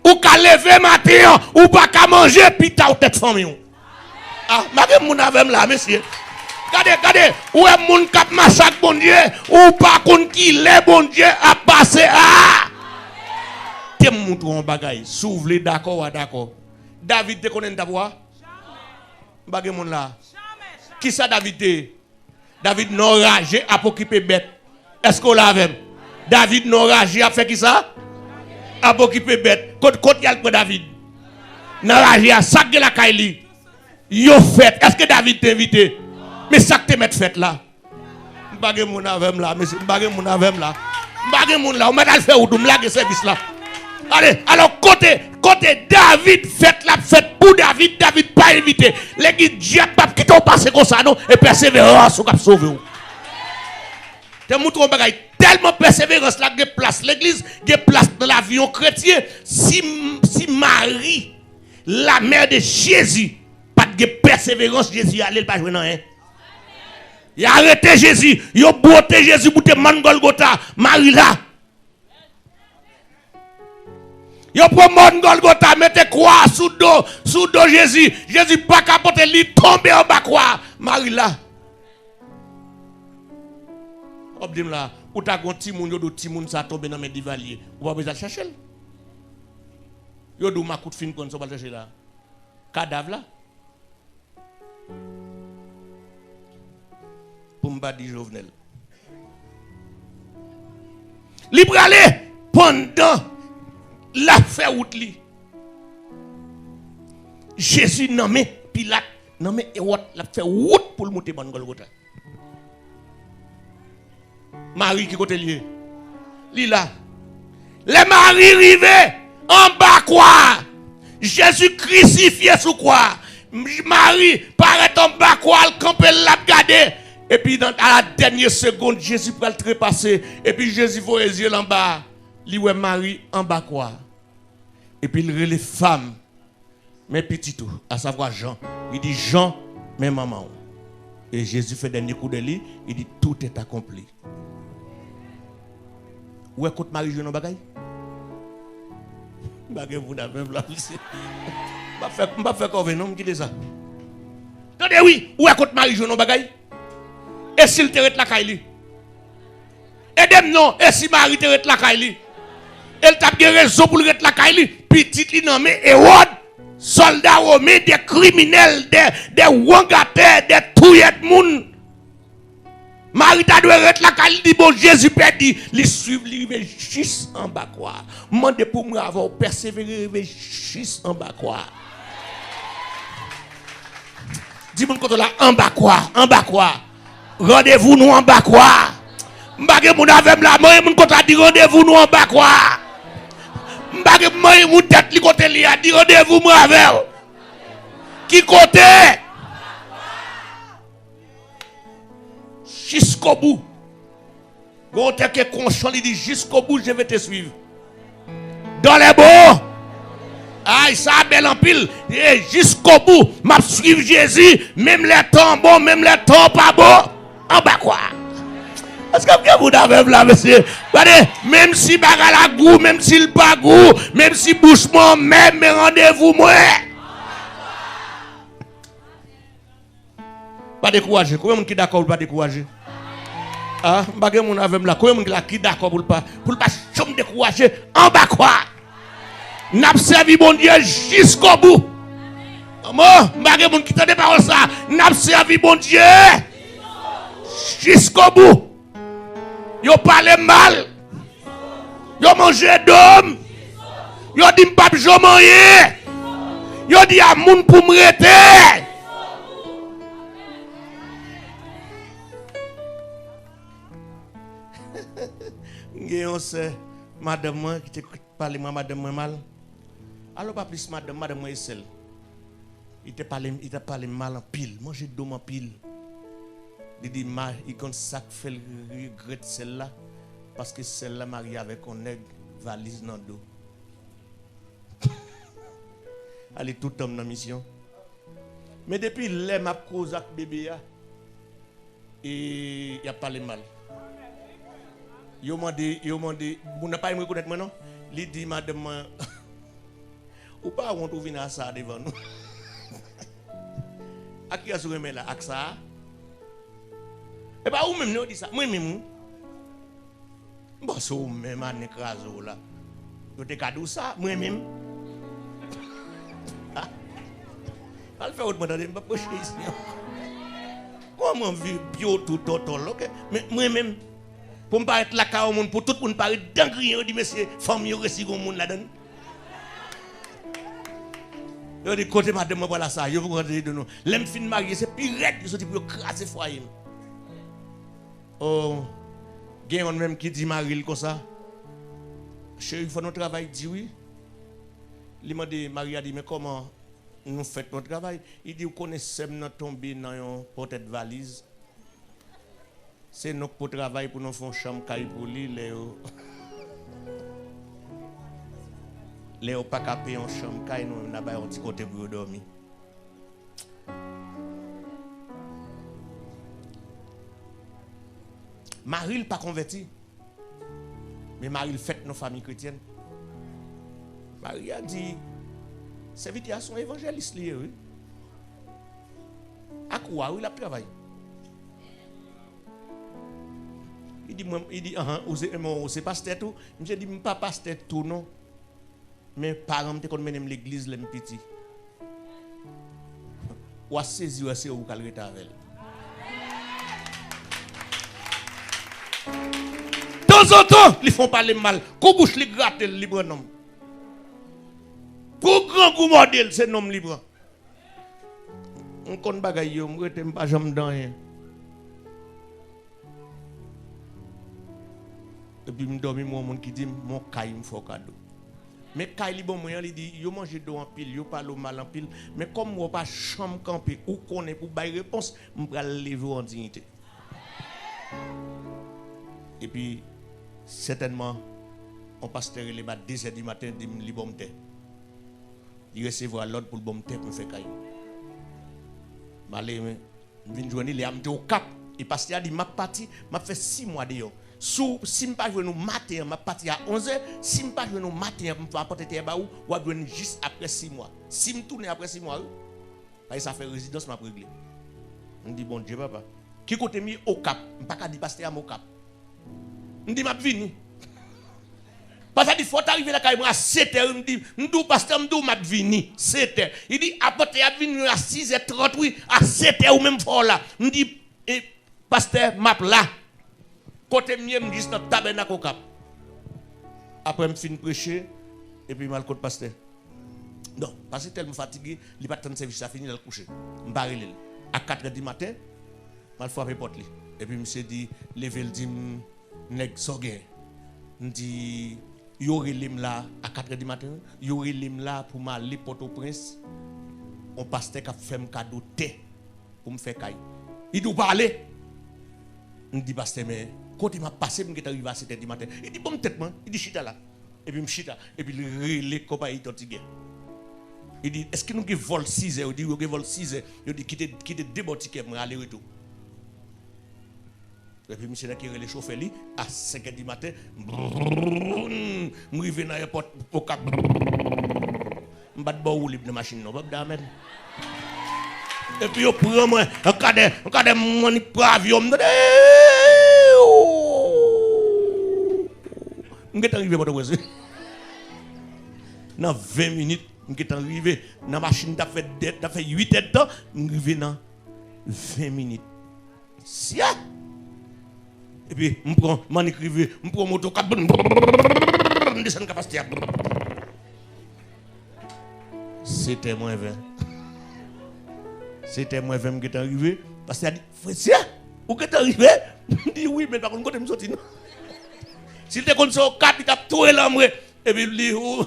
Ou ka lever matin, ou pas ka manger pita ou tête famille. Ah, ma moun avem là monsieur. Regardez, où est mon cap massacre bon Dieu, ou pas qu'on qui les bon Dieu a passé ah. Te montre un bagay, s'ouvre d'accord ou d'accord. David te connaît d'abord? Bagay mon là. Qui ça David te? David non ragé a occupé bête. Est-ce qu'on l'a même? David non ragé a fait qui ça? A occupé bête. Côte y a le David. Non ragé a sac de la Kaili. Yo fait. Est-ce que David t'a invité? Mais ça que te met fait là. Bagay mon avem là, monsieur. Bagay mon avem là. Bagay mon là. On m'a fait ou m'la de service là. Allez, alors côté David, faites la fête pour David pas invité. L'église Dieu pas qui t'ont passé comme ça non et persévérance ou cap sauver. Te montre un bagay tellement persévérance là que place l'église, que place dans l'avion chrétien. Si Marie, la mère de Jésus, pas de persévérance Jésus allait pas jouer non hein. Il a arrêté Jésus, il a botté Jésus pour te man Golgotha, Marie là. Yo prend mon Golgotha, mettez croix sous dos Jésus. Jésus pas capoter, lui tomber en bas croix. Marie là. Obdim là, ou ta gon ti moun yo do ti moun ça tomber dans mes divalier. Ou pas besoin chercher. Yo do ma coup de fin kon so pas chercher là. Cadavre là. Pour m'ba di Jovenel. Libre aller pendant la fait route li. Jésus nommé Pilate, nommé Hérode, la fait route pour le monter dans Golgotha. Marie qui côté lié. Li là. Les Marie rivé en bas quoi. Jésus crucifié sous quoi. Marie paraît en bas quoi, le camper l'a regarder. Et puis à la dernière seconde, Jésus peut le trépasser. Et puis Jésus voit les yeux en bas. Li ouais Marie en bas quoi. Et puis il relève femme, mais petit tout, à savoir Jean. Il dit Jean, mais maman. Et Jésus fait dernier coup de lit, il dit tout est accompli. Où est côté Marie jeune bagay? Bagay vous n'avez pas ici. Pas faire convenant, qui dit ça. Attendez oui, où est côté Marie jeune bagay? Et s'il te rete la caille? Aidez-moi non, et si Marie te rete la caille, elle t'a bien raison pour le rete la caille, petite li non mais Hérode, soldats romains, des criminels, des wangateurs, des touillettes moun. Marie t'a dû rete la caille, dit bon Jésus père dit, les suivre, li rive juste en bas quoi. Mande pour moi avoir persévérer, rive juste en bas quoi. Dis-moi quand là en bas quoi, en bas quoi. Rendez-vous nous en bas quoi. M'bagé moun avec la moi moun kontra dit rendez-vous nous en bas quoi. M'bagé moi moun tête li côté li a dit rendez-vous moi avec. Qui côté? Jusqu'au bout. Gon tête que conscient li dit jusqu'au bout je vais te suivre. Dans les beaux. Aïe, ça belle en pile. Et jusqu'au bout, m'a suivre Jésus, même les temps bons, même les temps pas bons. En bas quoi? Est-ce que vous avez là, monsieur? Même si bagarre la goût, même s'il pas goût, même si bouchement, même rendez-vous, moi. Pas décourager. Combien de gens qui d'accord pour pas décourager? Ah, bagarre mon avec là. Combien de gens qui d'accord pour pas chom décourager? En bas quoi? N'a servi bon Dieu jusqu'au bout. Moi, bagarre mon qui t'a des paroles ça. N'a servi bon Dieu jusqu'au bout. Yo parle mal. Yo mangé d'homme. Yo dit m'pa jo manger. Yo dit à moun pour m'rete. Ngayon c'est madame moi qui te parle moi madame moi mal. Alors pas plus madame moi est seule. Il t'a parlé mal en pile. Manger d'homme en pile. Il dit, il compte ça fait le regret celle-là. Parce que celle-là mariée avec un nègre, valise dans le dos. Elle est tout homme dans la mission. Mais depuis les m'a cause avec bébé, et il a parlé mal. Il m'a dit, vous n'avez pas aimé reconnaître moi non? Il dit, madame, ou pas on trouve à ça devant nous. À qui a se remis là? À ça? Et pas ou même nous dit ça. Moi même. Bon, c'est ou même un écraso là. Vous te cadeau ça, moi même. Al fait autre monde pas pocher ici. Comment vivre bio tout total, OK? Mais moi même pour me paraître la ca au monde pour tout le monde paraître dangrier dit monsieur famille réussi au monde là-dedans. Yo dit côté madame moi voilà ça, yo vous rendez de nous. L'aime fin marié c'est pire raide sorti pour craser foyer. Oh, il y a un même qui dit Marie comme ça. Chérie, il faut notre travail, dit oui. Il m'a dit, Marie a dit, mais comment nous faisons notre travail? Il dit, vous connaissez nous tomber dans une peut-être valise. C'est notre pour travail pour nous faire une chambre pour lui. Léo pas qu'à payer une chambre, nous avons un petit côté pour dormir. Marie n'est pas converti. Mais Marie fait nos familles chrétiennes. Marie a dit, serviteur son évangéliste lié, oui. À quoi il a travaillé? Il dit, c'est pasteur tout. Je dis, pas pasteur tout, non. Mais parents, quand même l'église, les petits. Ou à saisir, c'est où qu'elle est avec elle. De temps en temps, ils font parler mal. Qu'on bouche les gratte le libre nom. Pour grand goût modèle, c'est nom libre. On compte bagaille, on ne pas jamais dans rien. Et puis, je dormi mon monde qui dit, mon caille me faut cadeau. Mais caille, bon, moi, il dit, yo mange d'eau en pile, yo parle mal en pile. Mais comme moi, pas chambre camper, ou qu'on est pour bailler réponse, je vais lever en dignité. Et puis, certainement, on pasteur les bas 2h du matin, il bon thé. Il recevoir l'ordre pour le bon thé pour faire caille. Malé, je viens joindre les âmes au cap. Et pasteur a dit, ma partie, m'a fait 6 mois d'ailleurs. Si je ne pas jouer matin, ma partie à 11h. Si je ne pas jouer matin, je vais apporter tes baou, ou à jouer juste après 6 mois. Si je tourne après 6 mois, ça fait résidence, m'a réglé. On dit, bon Dieu, papa. Qui côté mis au cap? Je ne pas dire pasteur au cap. Je dis, je vini. Parce qu'il faut arriver là à 7h, je dis, pasteur, je vini, 7h. Il dit, après, tu as venu à 6h30, oui, à 7h ou même fort là. Je dis, pasteur, je là. Côté mieux, je dis, dans le tabernacle au cap. Après, je finis prêcher, et puis je vais le côté pasteur. Non, parce que tellement fatigué, il n'y a pas de temps de service, ça finit de le coucher. Je vais à 4h du matin, je vais frapper porte. Et puis, je me dit, lever le dit, nèg sogué. Je dis, yori lim là à 4h du matin, yori lim là pour m'aller Port-au-Prince. On pasteur qui a fait un cadeau thé pour me faire caille. Il doit parler. Je dis, pasteur, mais quand il m'a passé, je suis arrivé à 7h du matin. Il dit, bon, tête, il dit, chita là. Et puis, je chita. Et puis, il compagnie tortillé. Il dit, est-ce que nous avons vol 6h? Il dit, nous avons vol 6h. Il dit, quittez deux boutiques, je vais aller retour. Et puis, monsieur qui est le chauffeur à 5h du matin, je vais dans l'aéroport au cap. Je vais pas libre de machine, non, pas d'amen. Et puis, je prends moi, un cadre, mon avion. Je suis arrivé à Port-au-Prince. Dans 20 minutes, je suis arrivé dans la machine, ça fait 8 heures de temps, je suis arrivé dans 20 minutes. Si, et puis, je prends mon écrivain, je prends mon moto, je descends la capacité. C'était moins 20. C'était moins 20 qui est arrivé. Parce qu'il a dit, frère, où est arrivé? Je dis oui, mais par contre, je suis sorti. S'il était comme ça, il a tout l'homme. Et puis il dit, oh,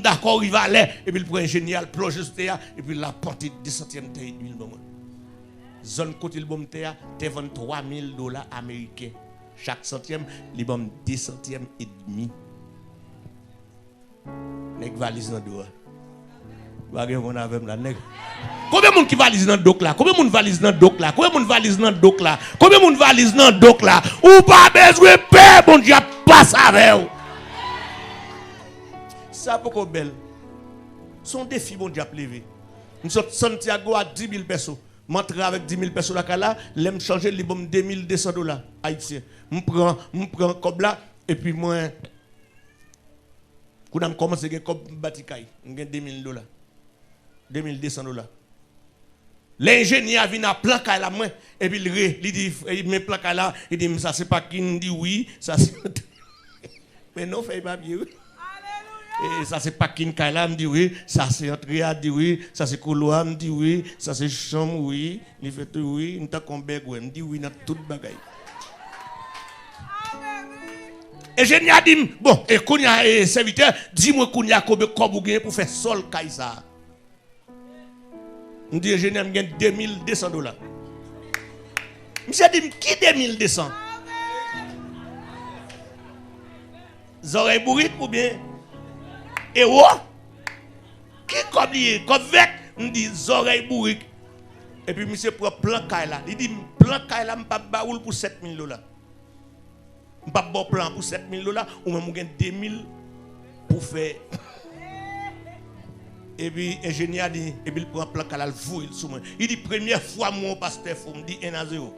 d'accord, il va aller. Et puis il prend un génial, plonge sur terre. Et puis la porte 10 centièmes de l'huile. Zone côté le bon terre, tu vends $3,000 américains. Chaque centième, il vend 10 centièmes et demi. Nèg valise dans dos. Combien de monde qui valise dans doc là? Combien de monde valise dans doc là? Combien de monde valise dans doc là? Combien de monde valise dans doc là? Ou pas besoin de paix, bon Dieu, passe avec vous. Ça beaucoup belle. Son défi, bon Dieu, a levé. Nous sommes Santiago à 10 000 pesos. M'entre avec 10 000 pesos là, l'aime changer les bombes $2,200 haïtiens. Je prends comme là, et puis moi, quand je commence à comme Batikaï, je gagne $2,000. $2,200. L'ingénieur vient à plan à la main, et puis il dit, il met plan à là, il dit, ça c'est pas qui me dit oui, ça c'est. Mais non, fait pas bien. Et ça c'est pas qui me dit oui, ça c'est entrée à dit oui, ça c'est couloir me dit oui, ça c'est chambre oui, il fait tout oui, il t'a combien me dit oui dans toute bagaille. Et je a dit bon, et qu'on y a serviteur, dis-moi qu'on y a combien de pour faire sol Kaisa. Je dis je gagne $2,200. Monsieur dit qui $2,200? Zoreille bourrique ou bien héros? Qui comme lié comme vec me dit oreilles bourriques. Et puis monsieur prend plan Kaila. Il dit plan Kaila m'pa baoul pour $7,000. M'pa bon plan pour $7,000 ou même gagne 2,000 pour faire. Et puis ingénieur dit et puis il prend plan Kaila il sous moi. Il dit première fois mon pasteur faut me dit 1-0.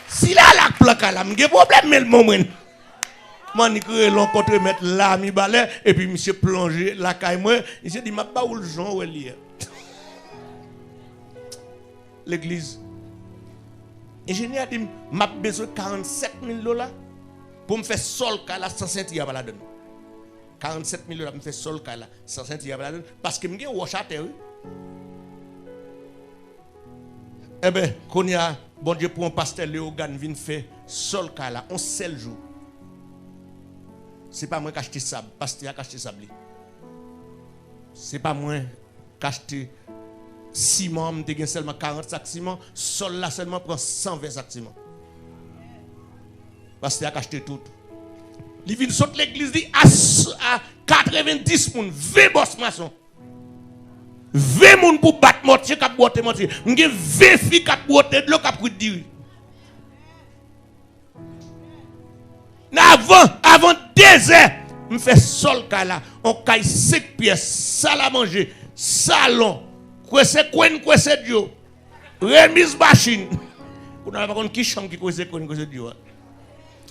Si là la plan Kaila m'gè problème mais le moment Manicure l'on contre mettre là mi balai et puis monsieur plongé la caille moi il s'est dit m'a pas où le Jean ou l'église ingénieur dit m'a besoin $47,000 pour me faire sol kala sans sentir la donne $47,000 me faire sol kala sans sentir la donne parce que me gen wash à terre. Eh ben qu'on y a bon Dieu pour un pasteur Léogan vient faire sol kala on seul jour. C'est pas moi qui acheté sable, pasteur qui acheté sable. C'est pas moi qui acheté ciment, je gagne seulement 40 sacs ciment, sol là seulement prend 120 sacs ciment. Pasteur qui acheté tout. Il vient sortir l'église dit à 90 moun, 20 boss maçon. 20 moun pour battre mortier cap boiter mortier. M'gè 20 filles cap boiter de l'eau cap pour dire. Avant 2 heures, je fais sol là, on caille 5 pièces, salle à manger, salon, quoi c'est Dieu, remise machine. On n'a pas contre qui chante qui cause Dieu.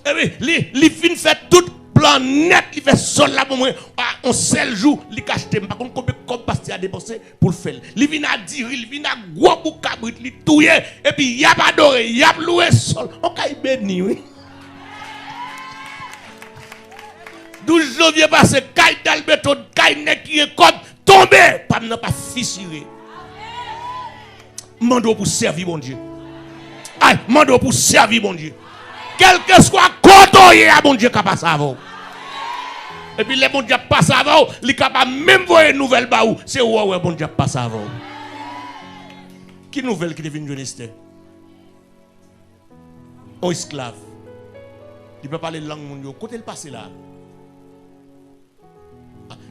Et puis, il fin fait tout plan net, il fait sol là pour moi. Un seul jour, il cache pas contre combien comme pasteur a dépensé pour le faire. Il vient à dire, il vient à gros pour cabrit, il touye et puis il y a pas adoré, il y a loué sol. On caille béni oui. 12 janvier passé, caille dans le béton, caille net qui est comme tombé, pas fissuré. Mando pour servir bon Dieu. Aïe, mando pour servir bon Dieu. Quel que soit côté à bon Dieu capable avant. Et puis les bon Dieu passe avant, il capable même voir une nouvelle baou, c'est ouais bon Dieu passe avant. Qui nouvelle qui devient jeunesse? Un esclave. Il peut parler langue mondiale. Côté le passé là.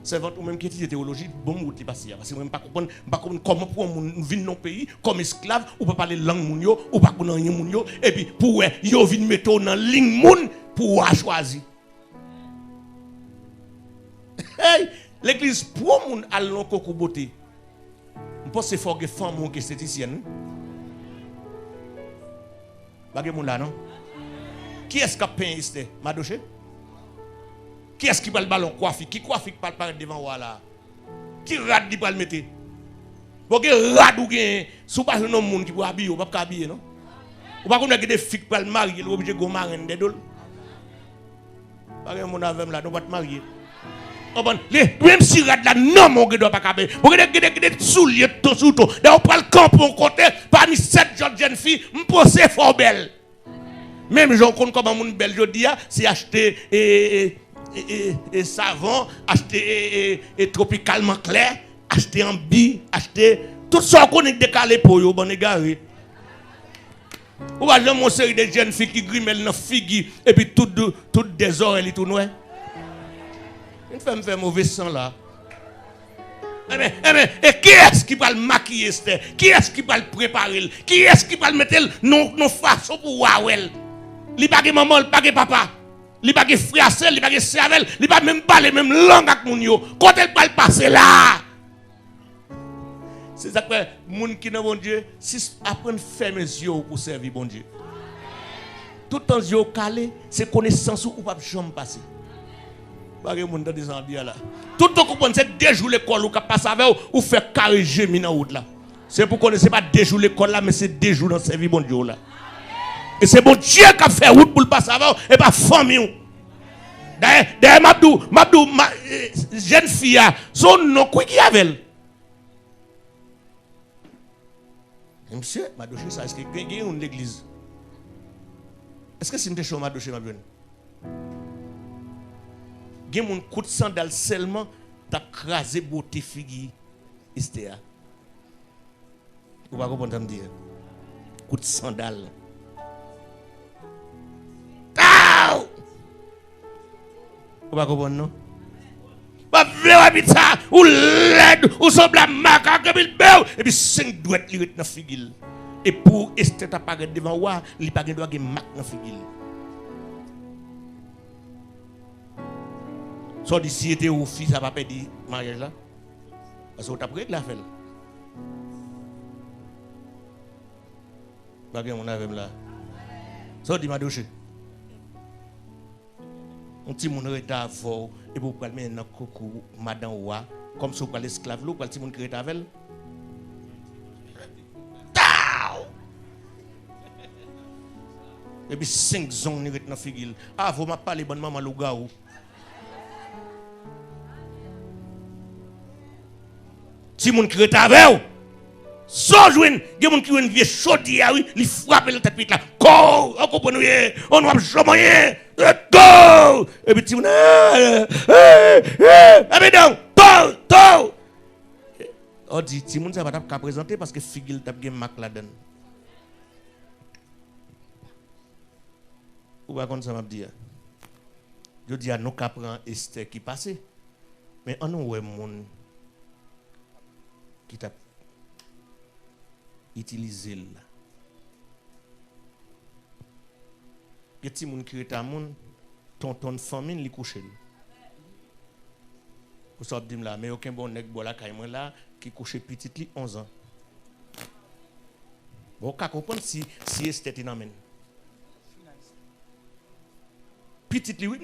C'est votre même qui étudie théologie, bon route passé parce que même pas comprendre comment pour vivre dans pays comme esclave ou pas parler langue mondiale ou pas connaître rien mondial et puis pour yo vinn mettre dans ligne monde pour choisir. Hey, l'église pour moun allons coco beauté. On pense c'est fort que femme qui esthéticienne. Bagay moun là non. Qui est-ce qui a peint ici? Madoché? Qui est-ce qui va le ballon coiffe? Qui coiffe pas paraître devant moi là? Qui rad dit pas le mettre? Bon que rad ou gen sous pas un monde qui peut habiller ou pas habiller non? Ou pas qu'on a des filles pour le marier, obligé go marraine des dol. Bagay mon avec là, on va te marier. Même si rad là non mon gars doit pas caber. Vous avez des souliers tout sous tout. On prend le camp pour côté parmi 7 jeunes filles, me pose fort belle. Même j'en compte comme mon belle jodi c'est acheter et savon, acheter et tropicalement clair, acheter un bi, acheter tout ça qu'on est décalé pour yo bon égaré. Ou va jamais mon série de jeunes filles qui grimellent dans figi et puis toutes des oreilles tout noir. Une femme fait mauvais sang là. Et qui est-ce qui va le maquiller? Qui est-ce qui va le préparer? Qui est-ce qui va le mettre nos façons pour Wawel? Li pa ge maman, li pa ge papa. Li pa ge frère, li pa ge cervelle, li pa même parler même langue avec moun yo. Quand elle parle passer là. C'est ça que moun qui n'a bon Dieu, si apprendre fermer les yeux pour servir bon Dieu. Tout temps yeux calé, c'est connaissance ou pas jamais passer. Pas que moun dans des ambiance là. Tout temps comprendre c'est 2 jours l'école ou ka passe avec ou faire carré gémi dans route là. C'est pour connaître c'est pas 2 jours l'école là mais c'est 2 jours dans servir bon Dieu là. Et c'est bon Dieu qui a fait route pour le passer avant et pas famille. D'ailleurs, Mabdou, jeune fille, son nom, quoi qui avait? Monsieur, Madouché, ça, est-ce qu'il y a une église? Est-ce que c'est une chose, Madouché, ma bonne? Il y a un coup de sandal seulement, t'as crasé beauté figure, Esther. Vous ne pouvez pas me dire. Coup de sandal. Vous ne comprenez non? Pas vle ça ou l'aide ou semble la macaque et puis 5 doigts li ret dans figil. Et pour Esther apparaître devant moi, il pas doit gen mak dans figil. So d'ici était ou fils ça va perdre mariage là. Parce que tu as pris la fait. Pas gen on avait là. So dit Madouché. On petit moun retard fort et pour pas mettre dans coco madame wa comme si on l'esclave là pour petit moun qui retard avec et puis 5 zones ni dans figil ah vous m'a parler bonne maman lougaou petit moun qui retard avec so joine gen moun qui une vieux chaudier oui li frappe la tête là ko on comprend on va jamais go et puis tu mais donc to on dit Timon ça va t'a présenter parce que figil t'a gen mak la donne ou pas comme ça m'a dire je dis à nous qu'apprend Esther qui passé mais on ouais monde qui t'a utilisé là. Que ti moun qui est moun ton famille li coucher. Vous savez dim là mais aucun bon nèg bola kay moi là qui couche petite li 11 ans. Bon, on comprendre si Esther est dans. Petite lui, oui,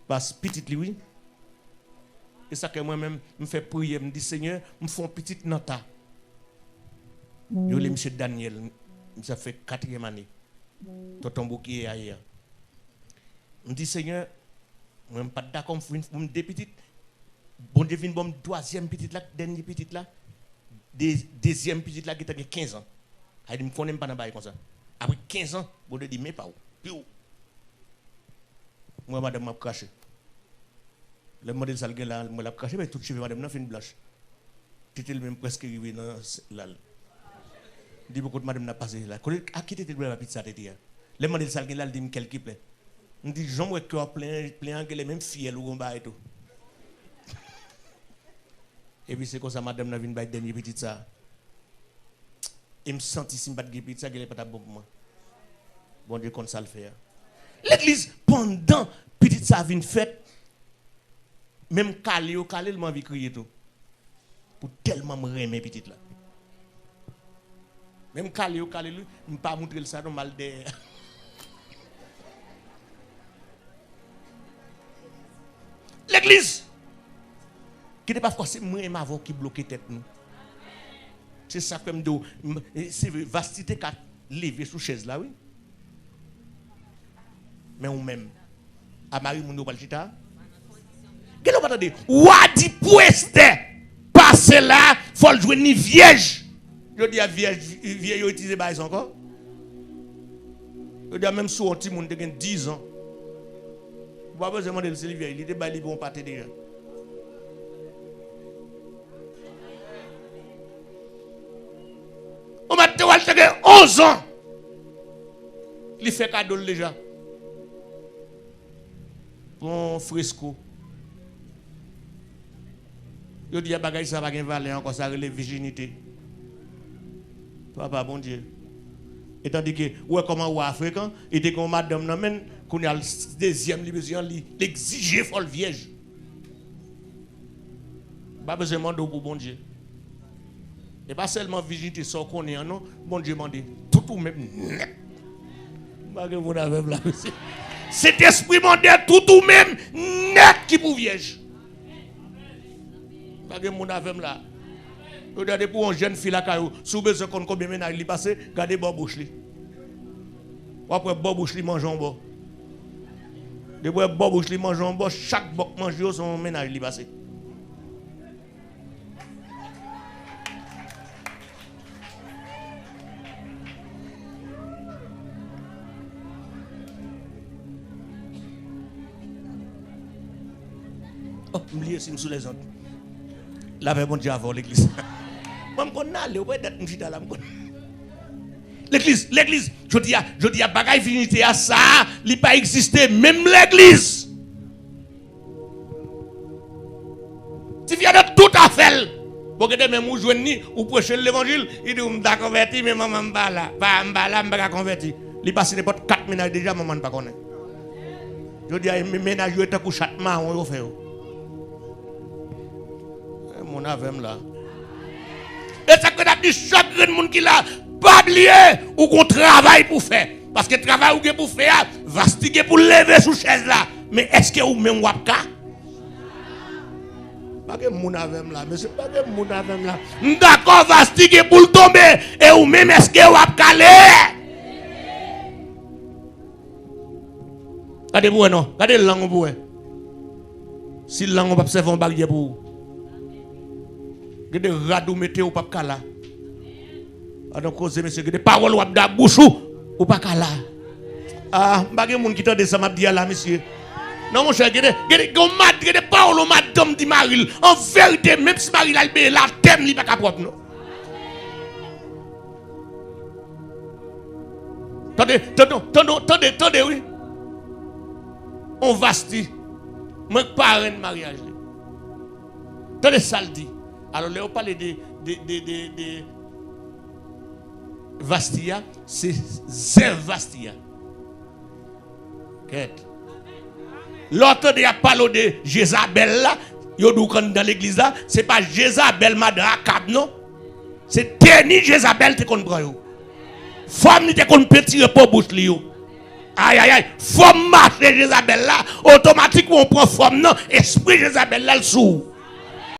parce que petite lui, et ça que moi-même, je fais prier, je me dis Seigneur, je fais une petite nota. Je l'ai monsieur Daniel, ça fait 4e année. Tonton Bouki est ailleurs. Je me dis Seigneur, je ne suis pas d'accord pour une petite. Bon Dieu, une bonne 3e petite là, dernière petite là, deuxième petite là qui a 15 ans. Je ne connais pas dans comme ça. Après 15 ans, bon Dieu dit, mais pas où. Puis où? Moi, madame m'a craché. Le modèle salgué là, moi l'a craché, mais tout cheveux, madame n'a fait une blanche. C'était le même presque arrivé dans là. Dit beaucoup de madame n'a passé là. À qui était la pizza t'étais? Le modèle salgué là, il dit quel qui plaît. On dit, j'en ai cœur plein, que les mêmes filles, ou on et tout. Et puis c'est comme ça, madame n'a vu une dernière petite ça. Et me senti si je ne suis pas de ça, pas bon pour moi. Bon Dieu, qu'on ça le fait. L'église, pendant petite ça vient fête, même calé, le m'a vu crier tout. Pour tellement me remettre petite là. Même calé, lui, je ne pas montrer ça dans mal de. L'église, qui n'est pas forcément moi et ma voix qui bloque tête nous. C'est ça comme de c'est vastité qu'a levé sous chaise là, oui. Mais on même à Marie Mouno Balchita. Qu'est-ce que vous attendez? Wadi poueste passer là, faut le jouer ni vierge. Je dis à vierge utiliser baïs encore. Je dis même sous un petit monde de 10 ans. Vous avez besoin de Sylvia, il était bailli bon parti déjà. On m'a dit 11 ans. Il fait cadeau déjà. Bon fresco. Je dis à bagage ça va pas valer encore ça relève virginité. Papa bon Dieu. Et tandis que ouais comment ou africain était comme madame non men qu'on a le deuxième libération l'exiger folle vierge. Pas besoin de pour bon Dieu. Et pas seulement virginité sans qu'on est non, bon Dieu m'a dit tout ou même net. Pas que vous n'avez là. Cet esprit m'a dit tout ou même net qui pour vierge. Pas que vous n'avez là. Regardez pour une jeune fille là, sous besoin qu'on combien de ménage il passe, regardez Bob Bouchli. Après Bob Bouchli mange en bas. Depuis Bob Bouchli mange en bas, chaque boc mange son ménage il passe. Oh, je me lis sous les autres. Là, bon Dieu avant l'église. L'église, je dis à bagaille finité à ça, il pas existé, même l'église. Tu viens de tout à fait. Pour que même vous joignez ou prêcher l'évangile, il dit on t'a converti mais maman m'ba là, pas m'ba converti. Il passe n'importe 4 ménages déjà maman ne pas connaît. Je dis à ménage yo est couchement on fait. Mon avem là. Et ça que tu dit chaque monde qui là pas oublier ou qu'on travaille pour faire parce que travail ou pour faire vastiguer pour lever sous chaise là mais est-ce que ou même wapka pas que mon avem là mais c'est pas que mon avem là d'accord vastiguer pour tomber et ou même est-ce que wapka regardez vous non regardez langue pour si langue pas faire un barrière pour des radou mettez ou pas kala. Alors cause monsieur des paroles ou da bouchou ou pas kala. Ah, bagay moun qui tande ça m'a dit là monsieur. Non mon cher, des paroles madame dit Maril. En vérité même si Maril a la thème li pas propre non. Attendez oui. On vasti. Moi parrain mariage. Attendez ça le dit. Alors, là, on parle de Vastia, c'est Zervastia. L'autre de parle de Jézabel là, dans l'église là, c'est pas Jézabel Madra Akab non. C'est dernier Jézabel te kon prend yo. Femme ni te kon petit pour bouche li yo. Aïe aïe aïe, femme marche Jézabel là, automatiquement on prend femme non, esprit Jézabel là le sous.